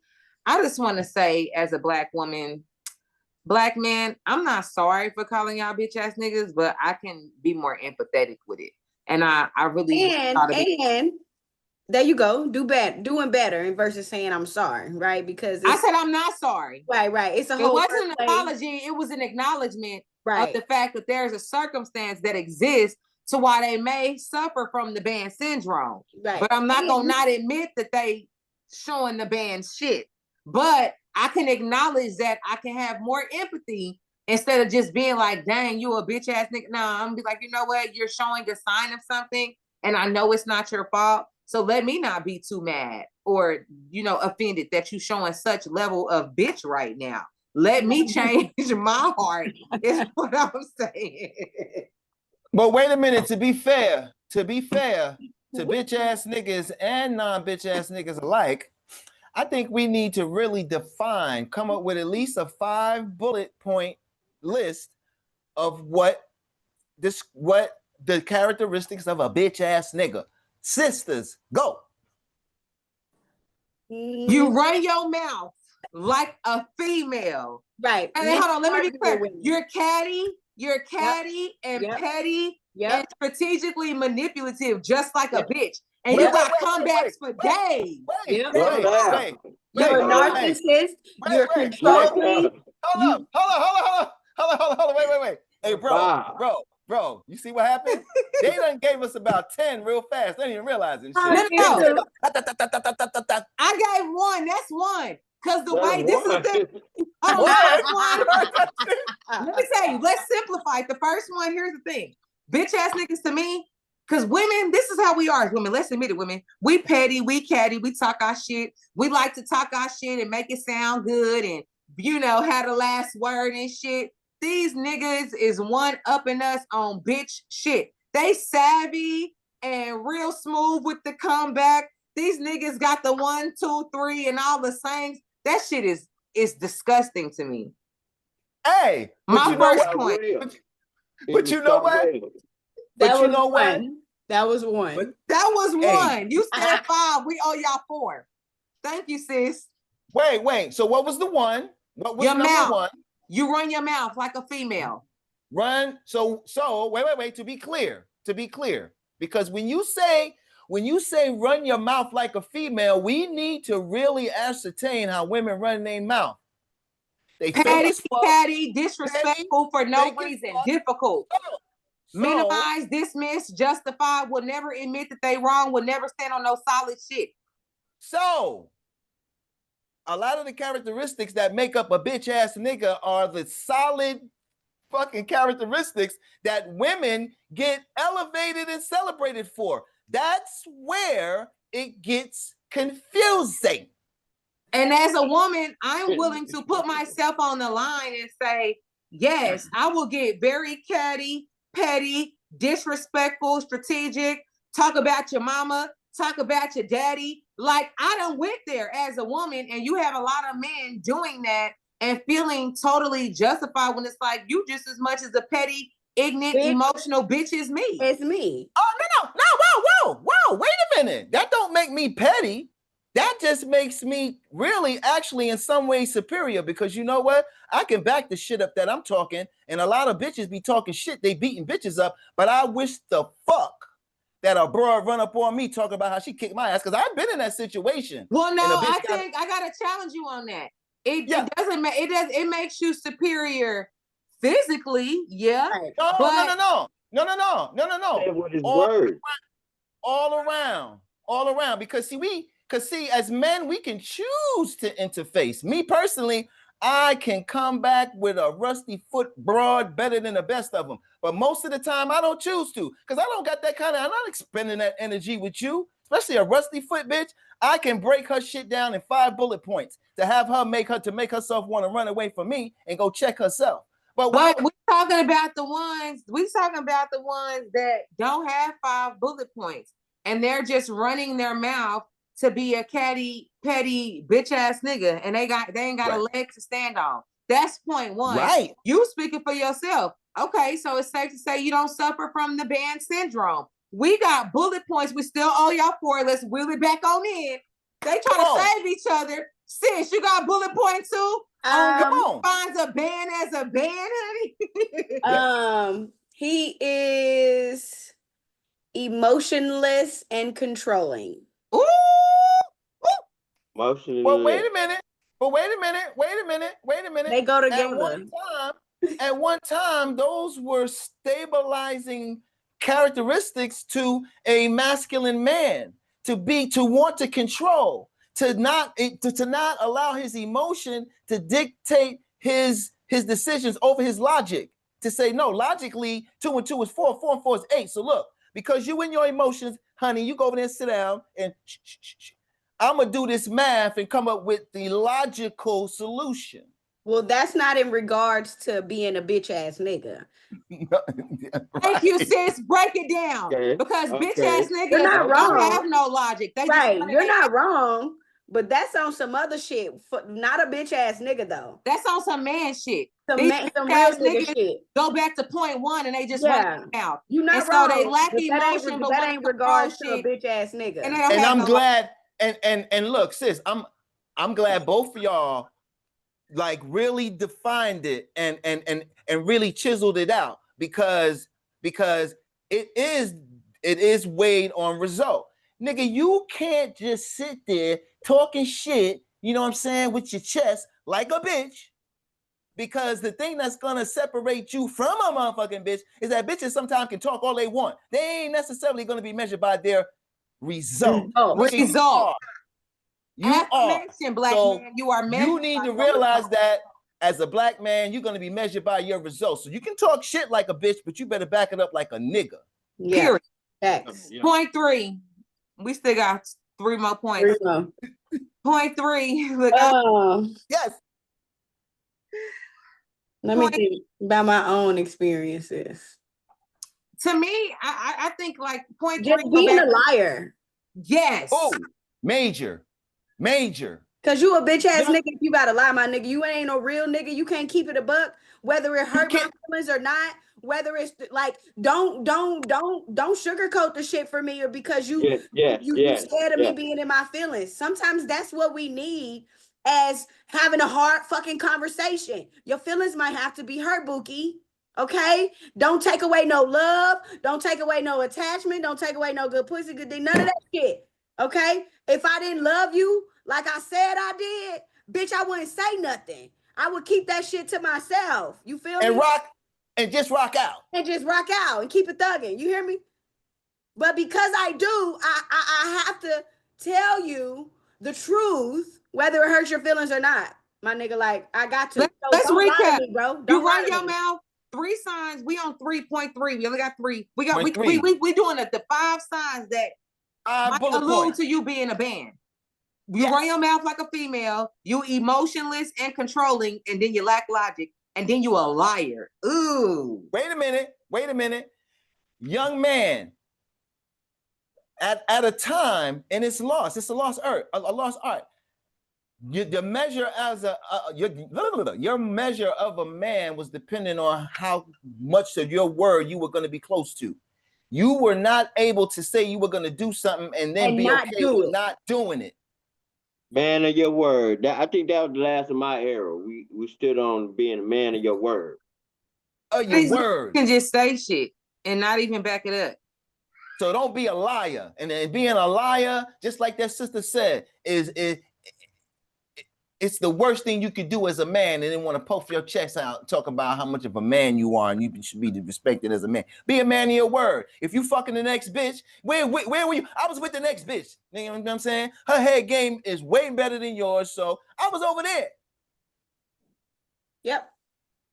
I just want to say, as a Black woman, Black man, I'm not sorry for calling y'all bitch ass niggas, but I can be more empathetic with it. And I really and there you go, doing better versus saying I'm sorry, right? Because I said I'm not sorry. Right. It wasn't an apology, it was an acknowledgement of the fact that there's a circumstance that exists to why they may suffer from the band syndrome. Right. But I'm not gonna not admit that they showing the band shit. But I can acknowledge that I can have more empathy instead of just being like, dang, you a bitch ass nigga. No, I'm gonna be like, you know what? You're showing a sign of something, and I know it's not your fault. So let me not be too mad or, you know, offended that you showing such level of bitch right now. Let me change my heart, is what I'm saying. But wait a minute, to be fair to bitch ass niggas and non-bitch ass niggas alike, I think we need to really come up with at least a 5 bullet point list of what the characteristics of a bitch ass nigga. Sisters, go. You run your mouth like a female. Right. And then, hold on, let me be clear. You're catty and petty and strategically manipulative, just like a bitch. And you got comebacks for days. You're a narcissist. You're controlling. Hold on. Wait. Hey, bro, you see what happened? They done gave us about 10 real fast. They didn't even realize it. No. I gave one. That's one. Because the way this is the first one. Let me tell you, let's simplify it. The first one, here's the thing. Bitch ass niggas to me, because women, this is how we are as women. Let's admit it, women. We petty, we catty, we talk our shit. We like to talk our shit and make it sound good and, you know, have the last word and shit. These niggas is one-upping us on bitch shit. They savvy and real smooth with the comeback. These niggas got the 1, 2, 3 and all the sayings. That shit is disgusting to me. Hey, my first point. But you know what? That was one. That was one. You said 5. We owe y'all 4. Thank you, sis. Wait. So what was the one? What was your number mouth. 1? You run your mouth like a female. Run. So wait. To be clear, Because when you say run your mouth like a female, we need to really ascertain how women run their mouth. They fake as fuck, catty, disrespectful for no reason, difficult. Minimize, dismiss, justify, will never admit that they wrong, will never stand on no solid shit. So, a lot of the characteristics that make up a bitch ass nigga are the solid fucking characteristics that women get elevated and celebrated for. That's where it gets confusing. And as a woman, I'm willing to put myself on the line and say, yes, I will get very catty, petty, disrespectful, strategic, talk about your mama, talk about your daddy. Like, I done went there as a woman, and you have a lot of men doing that and feeling totally justified when it's like, you just as much as a petty, ignorant, emotional bitch as me. It's me. Oh, no, whoa, wait a minute. That don't make me petty. That just makes me really actually in some ways superior, because you know what? I can back the shit up that I'm talking, and a lot of bitches be talking shit. They beating bitches up, but I wish the fuck that a broad run up on me talking about how she kicked my ass, because I've been in that situation. Well, no, I think I gotta challenge you on that. It doesn't make it makes you superior physically, yeah. No. All around. Because as men, we can choose to interface. Me personally, I can come back with a rusty foot broad better than the best of them. But most of the time, I don't choose to, because I don't got that kind of, I'm not expending that energy with you, especially a rusty foot bitch. I can break her shit down in 5 bullet points to have her make herself want to run away from me and go check herself. But we're talking about the ones that don't have 5 bullet points, and they're just running their mouth to be a catty, petty, bitch ass nigga, and they ain't got a leg to stand on. That's point one. Right. You speaking for yourself. Okay, so it's safe to say you don't suffer from the band syndrome. We got bullet points. We still owe y'all for. Let's wheel it back on in. They try to save each other. Sis, you got bullet point too? Come on. Finds a band as a band, honey. He is emotionless and controlling. Ooh. Emotionless. Well, wait a minute. They go together. At one time, those were stabilizing characteristics to a masculine man, to want to control, to not allow his emotion to dictate his decisions over his logic, to say, no, logically 2 and 2 is 4, 4 and 4 is 8. So look, because you and your emotions, honey, you go over there and sit down and I'm gonna do this math and come up with the logical solution. Well, that's not in regards to being a bitch ass nigga. Thank you, sis. Break it down. Okay. Because bitch ass niggas don't have no logic. You're not wrong, but that's on some other shit. Not a bitch ass nigga though. That's on some man shit. Some real nigga shit. Go back to point one and they just run out. You're not wrong. So they lack emotion, but that ain't regards to a bitch ass nigga. And I'm glad. And look, sis, I'm glad both of y'all like really defined it and really chiseled it out, because it is weighed on result. Nigga, you can't just sit there talking shit, you know what I'm saying, with your chest like a bitch, because the thing that's gonna separate you from a motherfucking bitch is that bitches sometimes can talk all they want. They ain't necessarily gonna be measured by their result. You are. Black man, you are measured. You need to realize that as a black man, you're going to be measured by your results. So you can talk shit like a bitch, but you better back it up like a nigga. Yeah. Period. Point 3. We still got 3 more points. Point 3. Look, yes. Let me think about my own experiences. To me, I think like point 3. Just being a liar. Yes. Oh, major. Cause you a bitch ass nigga. If you gotta lie, my nigga, you ain't no real nigga. You can't keep it a buck, whether it hurt my feelings or not. Whether it's like, don't sugarcoat the shit for me, or because you scared of me being in my feelings. Sometimes that's what we need, as having a hard fucking conversation. Your feelings might have to be hurt, Bookie. Okay? Don't take away no love. Don't take away no attachment. Don't take away no good pussy, good dick, none of that shit. Okay? If I didn't love you like I said I did, bitch, I wouldn't say nothing. I would keep that shit to myself. You feel me? And just rock out. And just rock out and keep it thugging. You hear me? But because I do, I have to tell you the truth, whether it hurts your feelings or not. My nigga, like, I got to. Let's don't recap. lie to me, bro. Don't You lie run to your me. mouth. 3 signs. We on 3.3. We only got 3. We got Point we doing the 5 signs that might allude to you being a man. You run your mouth like a female. You emotionless and controlling, and then you lack logic, and then you a liar. Ooh. Wait a minute. Young man. At a time, and it's lost. It's a lost art. A lost art. The measure as your measure of a man was dependent on how much of your word you were going to be close to. You were not able to say you were going to do something and then be okay with not doing it. Man of your word. I think that was the last of my era. We stood on being a man of your word. Your word. You can just say shit and not even back it up. So don't be a liar. And then being a liar, just like that sister said, it's the worst thing you could do as a man, and then want to puff your chest out, talk about how much of a man you are, and you should be respected as a man. Be a man of your word. If you fucking the next bitch, where were you? I was with the next bitch. You know what I'm saying? Her head game is way better than yours, so I was over there. Yep.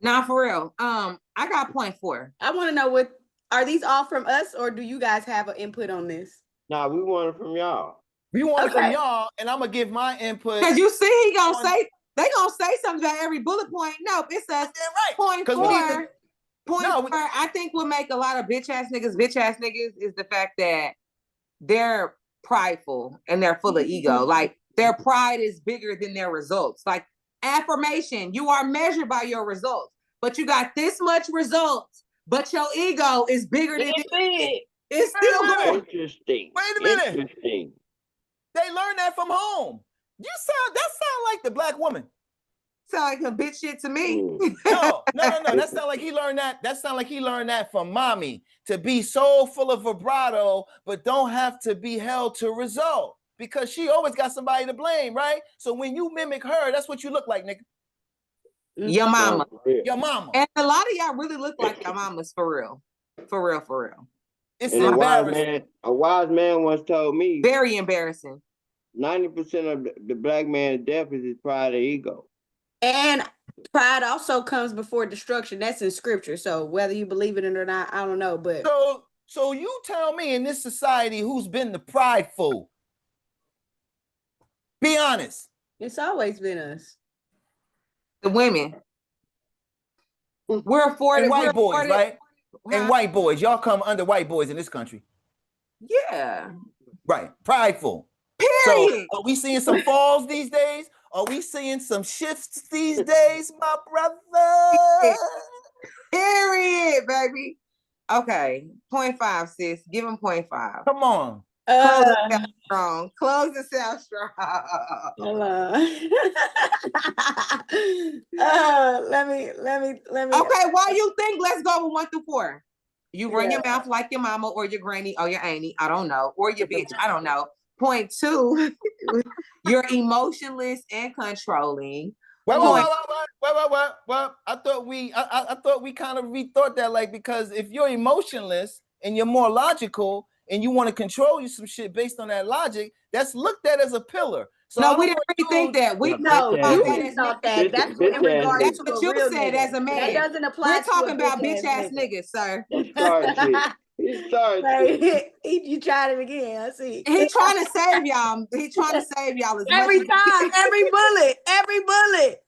Nah, for real. I got 0.4. I want to know are these all from us, or do you guys have an input on this? Nah, we want it from y'all. We want it from y'all, and I'm gonna give my input. Cause you see, he gonna say they gonna say something about every bullet point. No, it says 0.4. I think what make a lot of bitch ass niggas is the fact that they're prideful and they're full of ego. Like their pride is bigger than their results. Like affirmation, you are measured by your results, but you got this much results, but your ego is bigger than it. It's still going. Interesting. Wait a minute. Interesting. They learned that from home. That sound like the black woman. Sound like a bitch shit to me. No. That sound like he learned that. That sound like he learned that from mommy, to be so full of vibrato, but don't have to be held to result, because she always got somebody to blame, right? So when you mimic her, that's what you look like, nigga. Your mama. Your mama. And a lot of y'all really look like your mamas for real. For real. It's embarrassing. A wise man once told me. Very embarrassing. 90% of the black man's death is his pride and ego. And pride also comes before destruction. That's in scripture. So whether you believe it or not, I don't know. But so you tell me, in this society, who's been the prideful? Be honest. It's always been us. The women. We're afforded. And white boys, right? And white boys. Y'all come under white boys in this country. Yeah. Right. Prideful. Period. So are we seeing some falls these days? Are we seeing some shifts these days, my brother? Period, baby. Okay. 0.5, sis. Give him 0.5. Come on. Close the sound strong. Close the sound strong. Let me. Okay, why you think? Let's go with 1 through 4. You run your mouth like your mama or your granny or your auntie. I don't know. Or your bitch. I don't know. 0.2. You're emotionless and controlling. Well, I thought we kind of rethought that, like, because if you're emotionless and you're more logical and you want to control some shit based on that logic, that's looked at as a pillar. So no, we didn't really think that. We you thought that. That's what in regards that's what you said as a man. That doesn't apply. We're talking about bitch ass niggas, sir. Sorry. You tried it again. I see. He trying to save y'all. He's trying to save y'all as every much time, every bullet.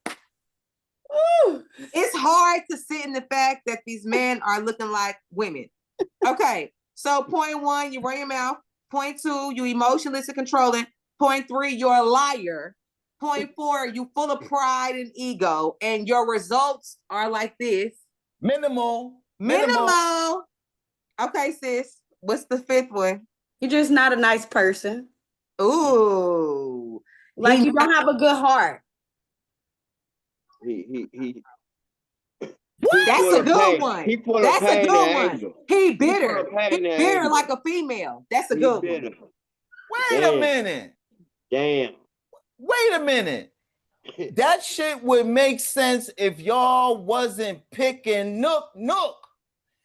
Woo. It's hard to sit in the fact that these men are looking like women. Okay, so 0.1, you run your mouth. 0.2, you emotionless and controlling. 0.3, you're a liar. 0.4, you full of pride and ego, and your results are like this. Minimal. Okay, sis. What's the 5th one? You're just not a nice person. Ooh. Like you don't have a good heart. He That's a good one. He full of That's a pain good and one. anger. He He full bitter. of pain He and bitter anger. like a female. That's a He good bitter. one. Wait a minute. Damn. Wait a minute. That shit would make sense if y'all wasn't picking Nook.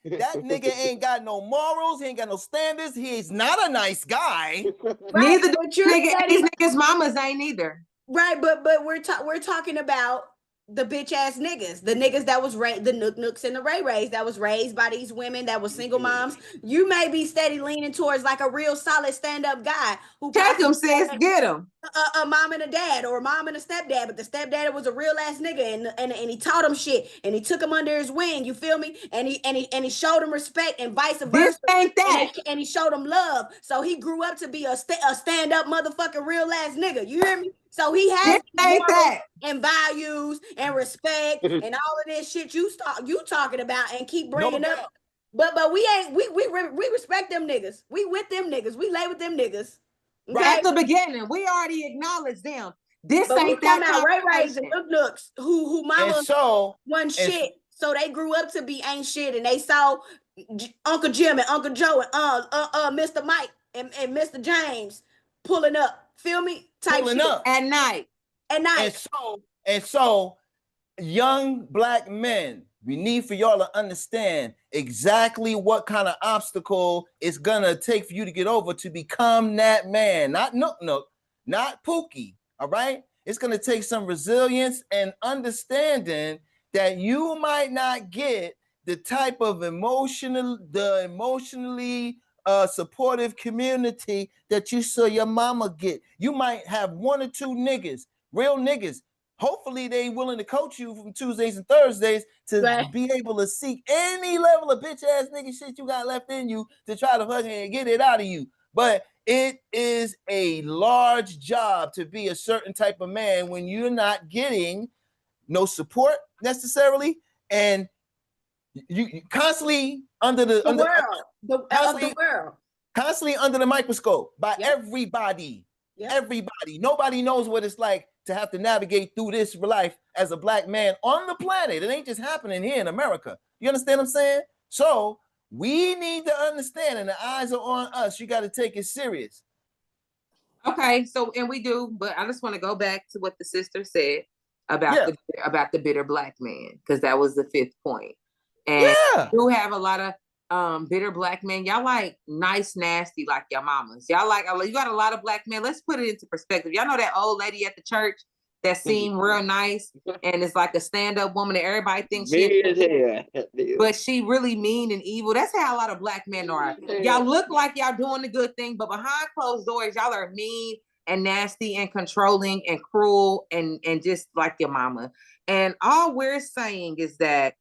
That nigga ain't got no morals. He ain't got no standards. He's not a nice guy. Right, Neither but you're nigga, studying, these niggas' mamas ain't either. right, but we're talking about the bitch ass niggas, the niggas that was raised, the nooks and the rays that was raised by these women that was single moms. You may be steady leaning towards like a real solid stand up guy who Check him, possibly sis. Get him. a mom and a dad, or a mom and a stepdad, but the stepdad was a real ass nigga, and he taught him shit, and he took him under his wing. You feel me? And he showed him respect, and vice This versa. ain't that. And he showed him love. So he grew up to be a stand up motherfucking real ass nigga. You hear me? So he This has ain't morals that. and values and respect and all of this shit you talking about and keep bringing No up. doubt. But we ain't we respect them niggas. We with them niggas. We lay with them niggas. Okay? At the beginning, we already acknowledged them. This But we ain't talking that about Ray Rays and conversation. Nooks who And mama so, wasn't shit. So they grew up to be ain't shit, and they saw Uncle Jim and Uncle Joe and Mr. Mike and Mr. James pulling up. Feel me? Type pulling shit. up. At night. At night. And so, young black men, we need for y'all to understand exactly what kind of obstacle it's gonna take for you to get over to become that man. Not Nook, not Pookie. All right. It's gonna take some resilience and understanding that you might not get the type of emotionally supportive community that you saw your mama get. You might have one or two niggas, real niggas. Hopefully they willing to coach you from Tuesdays and Thursdays to be able to seek any level of bitch ass nigga shit you got left in you to try to fucking get it out of you. But it is a large job to be a certain type of man when you're not getting no support necessarily, and you constantly under the world. Constantly under the microscope by Yep. everybody. Yep. Everybody. Nobody knows what it's like to have to navigate through this life as a black man on the planet. It ain't just happening here in America. You understand what I'm saying? So we need to understand, and the eyes are on us. You got to take it serious. Okay, so and we do, but I just want to go back to what the sister said about the bitter black man, because that was the fifth point. And you have a lot of bitter black men. Y'all like nice, nasty, like your mamas. Y'all like, you got a lot of black men. Let's put it into perspective. Y'all know that old lady at the church that seemed real nice and it's like a stand-up woman that everybody thinks she is, but she really mean and evil. That's how a lot of black men are. Y'all look like y'all doing the good thing, but behind closed doors, y'all are mean and nasty and controlling and cruel and just like your mama. And all we're saying is that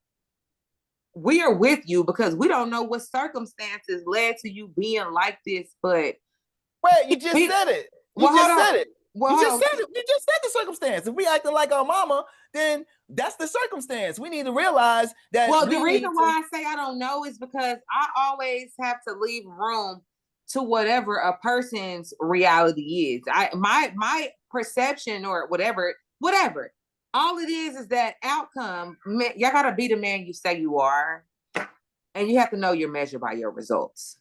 we are with you because we don't know what circumstances led to you being like this, but wait, you just said it. You just said it. You just said the circumstance. If we acting like our mama, then that's the circumstance. We need to realize that. Well, the reason why I say I don't know is because I always have to leave room to whatever a person's reality is. My perception or whatever. All it is that outcome. Y'all gotta be the man you say you are, and you have to know you're measured by your results.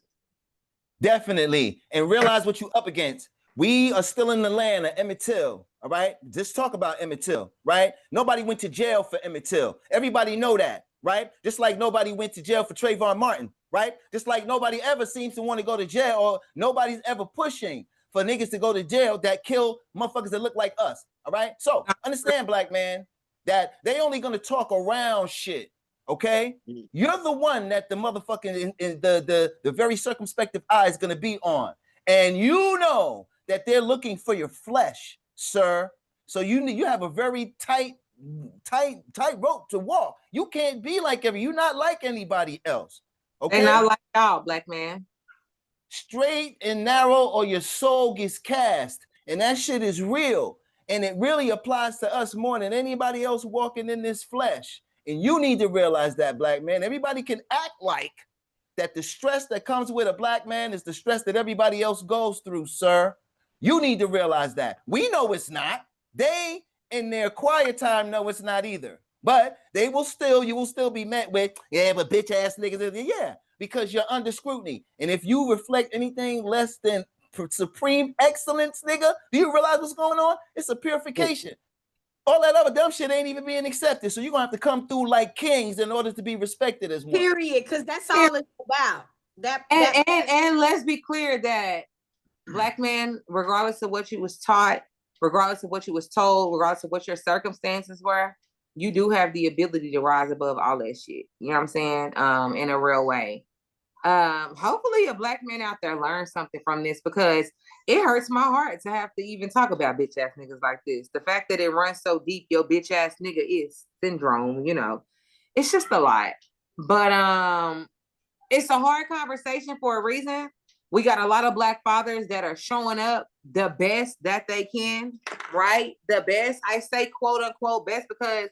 Definitely, and realize what you up against. We are still in the land of Emmett Till, all right? Just talk about Emmett Till, right? Nobody went to jail for Emmett Till. Everybody know that, right? Just like nobody went to jail for Trayvon Martin, right? Just like nobody ever seems to want to go to jail, or nobody's ever pushing for niggas to go to jail that kill motherfuckers that look like us, all right? So understand, black man, that they only gonna talk around shit. Okay, you're the one that the motherfucking the very circumspective eye is gonna be on, and you know that they're looking for your flesh, sir. So you have a very tight rope to walk. You can't be like you're not like anybody else. Okay, and I like y'all, black man. Straight and narrow, or your soul gets cast, and that shit is real, and it really applies to us more than anybody else walking in this flesh. And you need to realize that, black man. Everybody can act like that the stress that comes with a black man is the stress that everybody else goes through, sir. You need to realize that. We know it's not. They, in their quiet time, know it's not either. But you will still be met with, yeah, but bitch ass niggas. Yeah, because you're under scrutiny. And if you reflect anything less than supreme excellence, nigga, do you realize what's going on? It's a purification. All that other dumb shit ain't even being accepted. So you're gonna have to come through like kings in order to be respected as one. Period. Because that's all it's about. And let's be clear that Black man, regardless of what you was taught, regardless of what you was told, regardless of what your circumstances were, you do have the ability to rise above all that shit. You know what I'm saying? In a real way. Hopefully a Black man out there learns something from this, because it hurts my heart to have to even talk about bitch ass niggas like this. The fact that it runs so deep, your bitch ass nigga is syndrome, you know, it's just a lot. But it's a hard conversation for a reason. We got a lot of Black fathers that are showing up the best that they can, right? The best, I say quote unquote best, because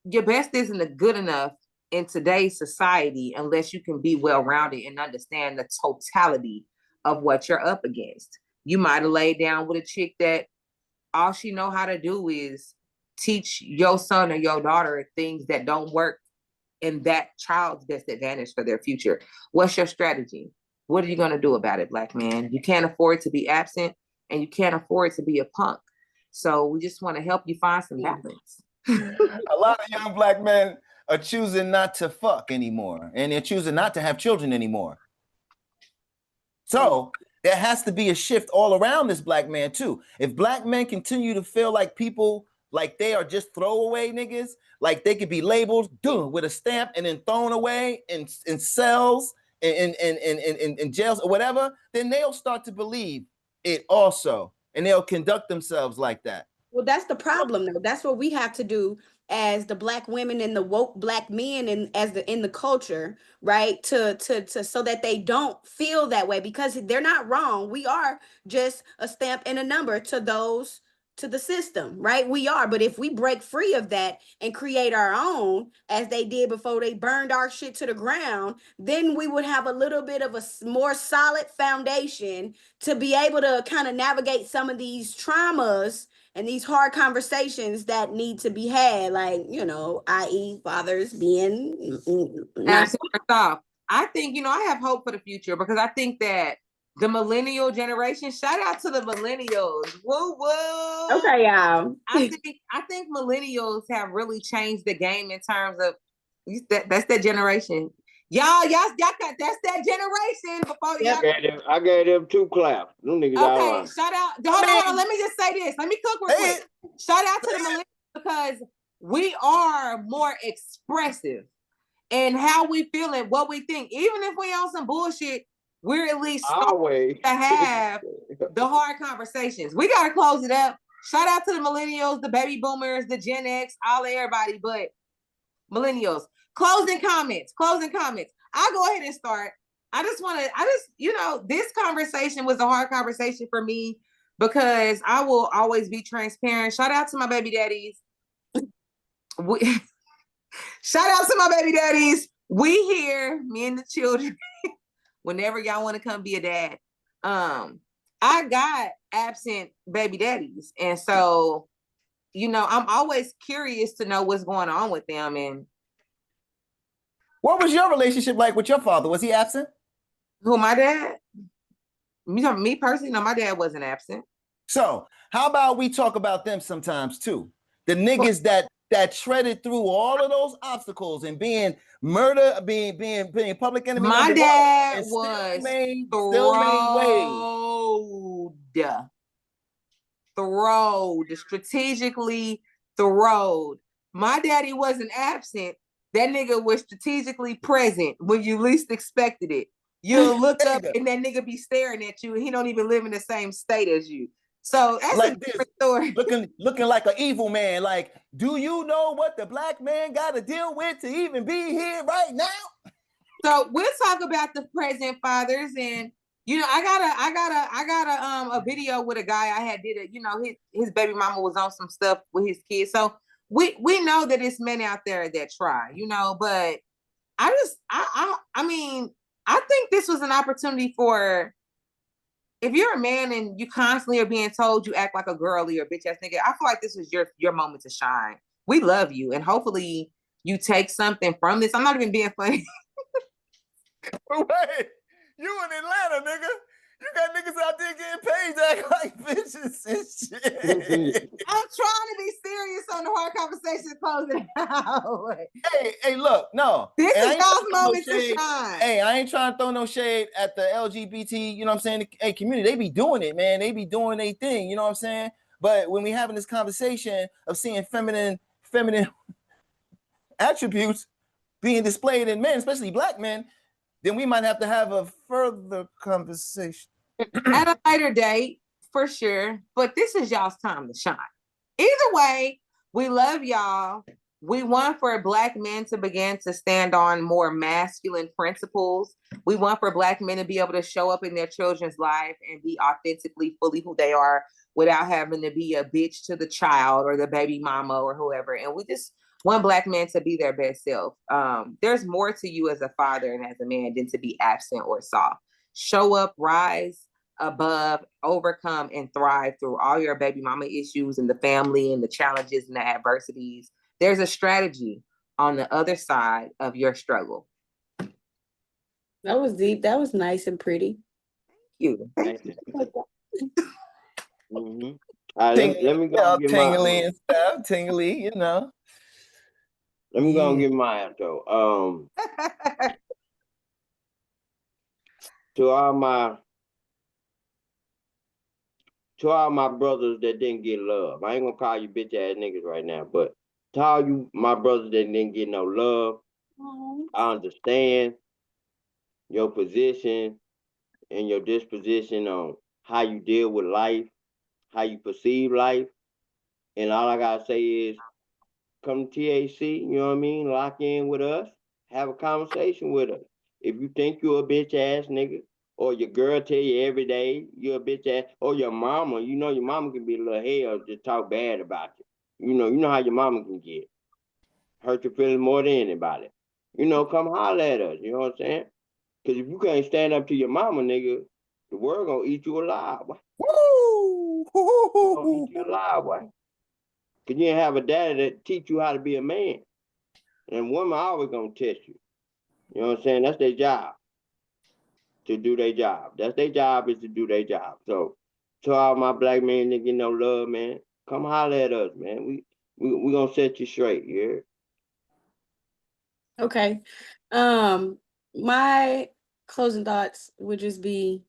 your best isn't good enough in today's society unless you can be well-rounded and understand the totality of what you're up against. You might have laid down with a chick that all she know how to do is teach your son or your daughter things that don't work in that child's best advantage for their future. What's your strategy? What are you going to do about it, Black man? You can't afford to be absent, and you can't afford to be a punk. So we just want to help you find some balance. A lot of young Black men are choosing not to fuck anymore, and they're choosing not to have children anymore. So there has to be a shift all around this Black man too. If Black men continue to feel like people, like they are just throwaway niggas, like they could be labeled with a stamp and then thrown away in cells, in jails or whatever, then they'll start to believe it also, and they'll conduct themselves like that. Well, that's the problem, though. That's what we have to do as the Black women and the woke Black men, and as in the culture, right? To so that they don't feel that way, because they're not wrong. We are just a stamp and a number to the system, right? We are. But if we break free of that and create our own, as they did before they burned our shit to the ground, then we would have a little bit of a more solid foundation to be able to kind of navigate some of these traumas and these hard conversations that need to be had, like, you know, i.e. fathers being not soft. I think, you know, I have hope for the future, because I think that the millennial generation, shout out to the millennials. Woo woo. Okay, y'all. I think millennials have really changed the game in terms of that's that generation. Y'all got that's that generation before y'all. I gave them 2 claps. Them niggas okay, shout out. Hold on, let me just say this. Let me cook real quick. Shout out to the millennials, because we are more expressive in how we feel and what we think. Even if we on some bullshit, we're at least always to have the hard conversations. We gotta close it up. Shout out to the millennials, the baby boomers, the Gen X, all everybody, but millennials. Closing comments. I'll go ahead and start. You know, this conversation was a hard conversation for me, because I will always be transparent. Shout out to my baby daddies. Shout out to my baby daddies. We here, me and the children, whenever y'all want to come be a dad. I got absent baby daddies. And so, you know, I'm always curious to know what's going on with them. And what was your relationship like with your father? Was he absent? Who, my dad? Me personally, no, my dad wasn't absent. So how about we talk about them sometimes too? The niggas that shredded through all of those obstacles and being public enemy. My dad was strategically throwed. My daddy wasn't absent. That nigga was strategically present when you least expected it. You'll look up and that nigga be staring at you, and he don't even live in the same state as you. So that's like a different story. Looking like an evil man. Like, do you know what the Black man got to deal with to even be here right now? So we'll talk about the present fathers, and you know, I got a video with a guy I had did it. You know, his baby mama was on some stuff with his kids, so we know that it's men out there that try, you know. But I mean, I think this was an opportunity for. If you're a man and you constantly are being told you act like a girly or bitch ass nigga, I feel like this was your moment to shine. we love you, and hopefully you take something from this. I'm not even being funny. Wait, you in Atlanta, nigga? You got niggas out there getting paid to act like bitches and shit. I'm trying to be serious on the hard conversation closing out. Hey, look, no. This And is y'all's moment to shine. Hey, I ain't trying to throw no shade at the LGBT, you know what I'm saying? Hey, community, they be doing it, man. They be doing their thing, you know what I'm saying? But when we having this conversation of seeing feminine attributes being displayed in men, especially black men, then we might have to have a further conversation. At a later date, for sure. But this is y'all's time to shine. Either way, we love y'all. We want for black men to begin to stand on more masculine principles. We want for black men to be able to show up in their children's life and be authentically, fully who they are without having to be a bitch to the child or the baby mama or whoever. And we just want black men to be their best self. There's more to you as a father and as a man than to be absent or soft. Show up, rise above, overcome, and thrive through all your baby mama issues and the family and the challenges and the adversities. There's a strategy on the other side of your struggle. That was deep. That was nice and pretty. Thank you. Mm-hmm. All right, let me go and get tingly and stuff, tingly, you know. Let me go and get mine though. To all my brothers that didn't get love. I ain't gonna call you bitch ass niggas right now, but to all you my brothers that didn't get no love, I understand your position and your disposition on how you deal with life, how you perceive life. And all I gotta say is come to TAC, you know what I mean? Lock in with us, have a conversation with us. If you think you're a bitch ass nigga, or your girl tell you every day you're a bitch ass, or your mama, you know your mama can be a little hell, just talk bad about you. You know how your mama can get. Hurt your feelings more than anybody. You know, come holler at us, you know what I'm saying? Because if you can't stand up to your mama, nigga, the world gonna eat you alive. Woo! Gonna eat you alive, boy. Because you didn't have a daddy that teach you how to be a man. And women always gonna test you. You know what I'm saying? That's their job. To do their job. That's their job is to do their job. So to all my black men that get no love, man, come holler at us, man. We gonna set you straight, yeah. Okay. My closing thoughts would just be,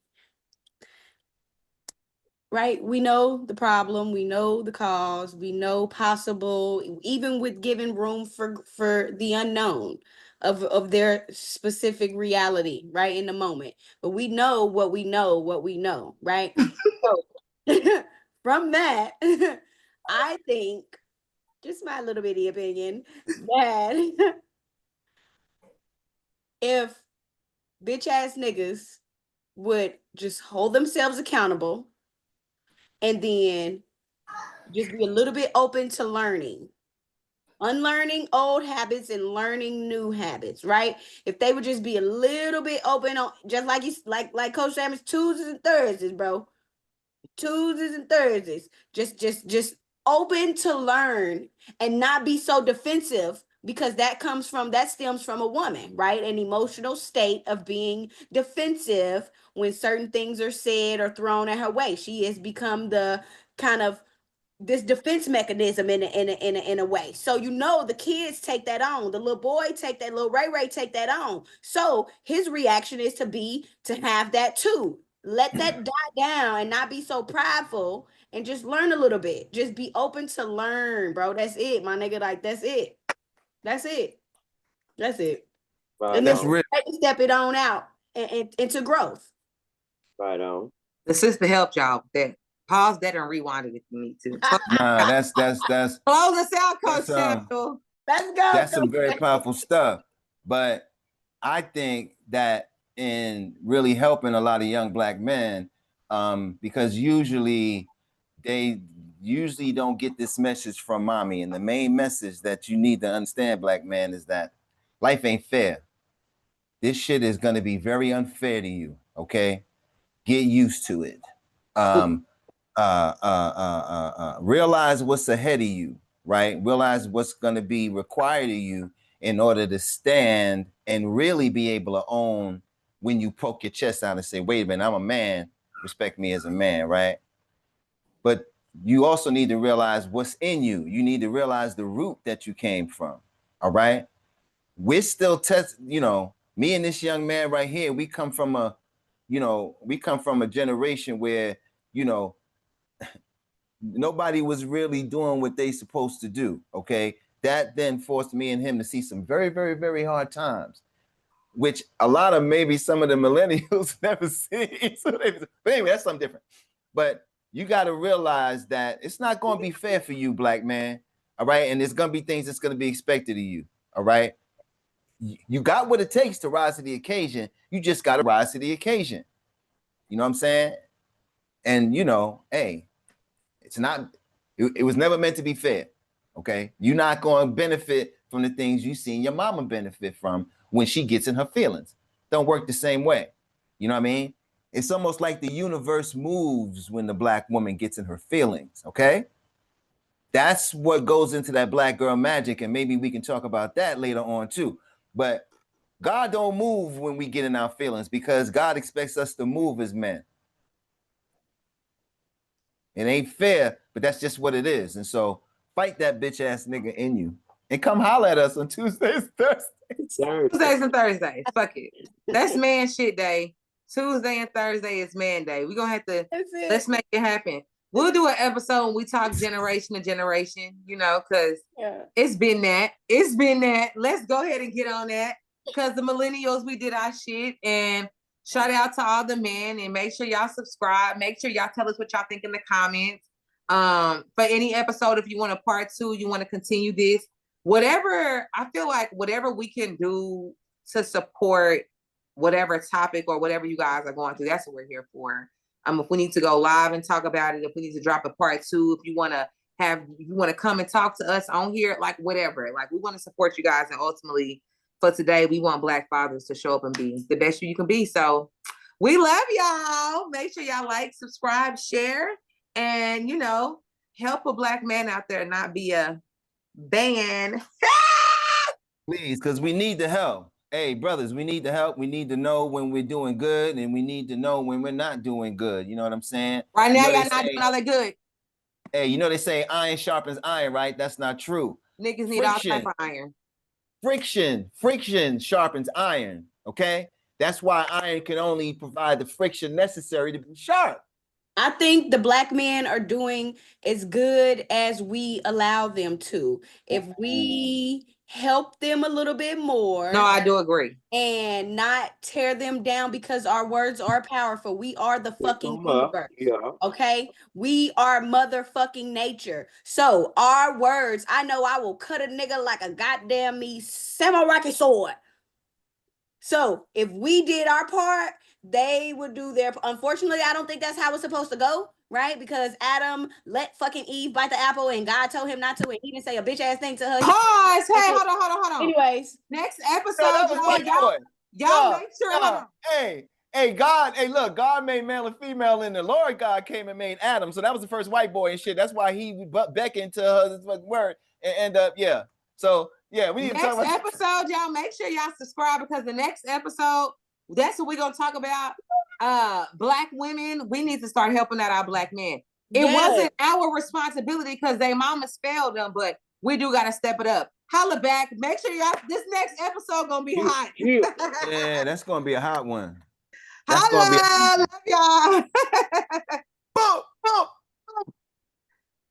right, we know the problem, we know the cause, we know possible, even with giving room for the unknown of their specific reality, right, in the moment. But we know what we know, right? So from that, I think, just my little bitty opinion, that if bitch ass niggas would just hold themselves accountable and then just be a little bit open to learning, unlearning old habits and learning new habits, right? If they would just be a little bit open on, just like you, like Coach Sam, Tuesdays and Thursdays, bro. Tuesdays and Thursdays. Just open to learn and not be so defensive, because that stems from a woman, right? An emotional state of being defensive when certain things are said or thrown at her way. She has become the kind of this defense mechanism in a way. So the kids take that on. The little boy take that, little Ray take that on. So his reaction is to have that too. Let that die down and not be so prideful and just learn a little bit. Just be open to learn, bro. That's it, my nigga. Like that's it. That's it. That's it. Right and on. then step it on out and into growth. Right on. The sister helped y'all with that. Pause that and rewind it if you need to. Nah, that's close us out, Coach Samuel. Let's go. That's some very powerful stuff. But I think that in really helping a lot of young black men, because usually they don't get this message from mommy. And the main message that you need to understand, black man, is that life ain't fair. This shit is going to be very unfair to you. Okay. Get used to it. Realize what's ahead of you. right? Realize what's going to be required of you in order to stand and really be able to own when you poke your chest out and say, wait a minute, I'm a man, respect me as a man, right? But you also need to realize what's in you. You need to realize the root that you came from, all right? We're still me and this young man right here, we come from a generation where, nobody was really doing what they supposed to do. Okay. That then forced me and him to see some very, very, very hard times, which a lot of maybe some of the millennials never see. But anyway, that's something different. But you got to realize that it's not going to be fair for you, black man. All right. And there's going to be things that's going to be expected of you. All right. You got what it takes to rise to the occasion. You just got to rise to the occasion. You know what I'm saying? And, hey, it was never meant to be fair. Okay. You're not going to benefit from the things you seen your mama benefit from when she gets in her feelings. Don't work the same way. You know what I mean? It's almost like the universe moves when the black woman gets in her feelings. Okay. That's what goes into that black girl magic. And maybe we can talk about that later on too. But God don't move when we get in our feelings because God expects us to move as men. It ain't fair, but that's just what it is. And so fight that bitch ass nigga in you and come holler at us on Tuesdays, Thursdays. Tuesdays and Thursdays. Fuck it. That's man shit day. Tuesday and Thursday is man day. We're going to have to, let's make it happen. We'll do an episode when we talk generation to generation, because it's been that. It's been that. Let's go ahead and get on that because the millennials, we did our shit. And shout out to all the men and make sure y'all subscribe. Make sure y'all tell us what y'all think in the comments. For any episode, if you want a part 2, you want to continue this, whatever, I feel like whatever we can do to support whatever topic or whatever you guys are going through, that's what we're here for. If we need to go live and talk about it, if we need to drop a part 2, if you want to come and talk to us on here, like whatever, like we want to support you guys. And ultimately for today, we want Black fathers to show up and be the best you can be. So we love y'all. Make sure y'all like, subscribe, share, and, help a Black man out there not be a ban. Please, because we need the help. Hey, brothers, we need the help. We need to know when we're doing good, and we need to know when we're not doing good. You know what I'm saying? Right now, y'all not doing all that good. Hey, they say iron sharpens iron, right? That's not true. Niggas need all type of iron. Friction sharpens iron, okay? That's why iron can only provide the friction necessary to be sharp. I think the Black men are doing as good as we allow them to. If we help them a little bit more. No, I do agree. And not tear them down because our words are powerful. We are the fucking universe. Yeah. Okay? We are motherfucking nature. So our words, I know I will cut a nigga like a goddamn samurai sword. So if we did our part, they would do their. Unfortunately, I don't think that's how it's supposed to go, right? Because Adam let fucking Eve bite the apple, and God told him not to, and he didn't say a bitch ass thing to her. Pause. Hey, hold on. Anyways, next episode, y'all make sure. Hey, God. Hey, look, God made male and female, and the Lord God came and made Adam. So that was the first white boy and shit. That's why he beckoned to her word. And yeah. So yeah, we need to talk about next episode. Y'all make sure y'all subscribe because the next episode, that's what we're gonna talk about. Black women. We need to start helping out our Black men. It wasn't our responsibility because they mama spelled them, but we do gotta step it up. Holla back. Make sure y'all. This next episode gonna be hot. Yeah, that's gonna be a hot one. Holla, love y'all. Boom, boom.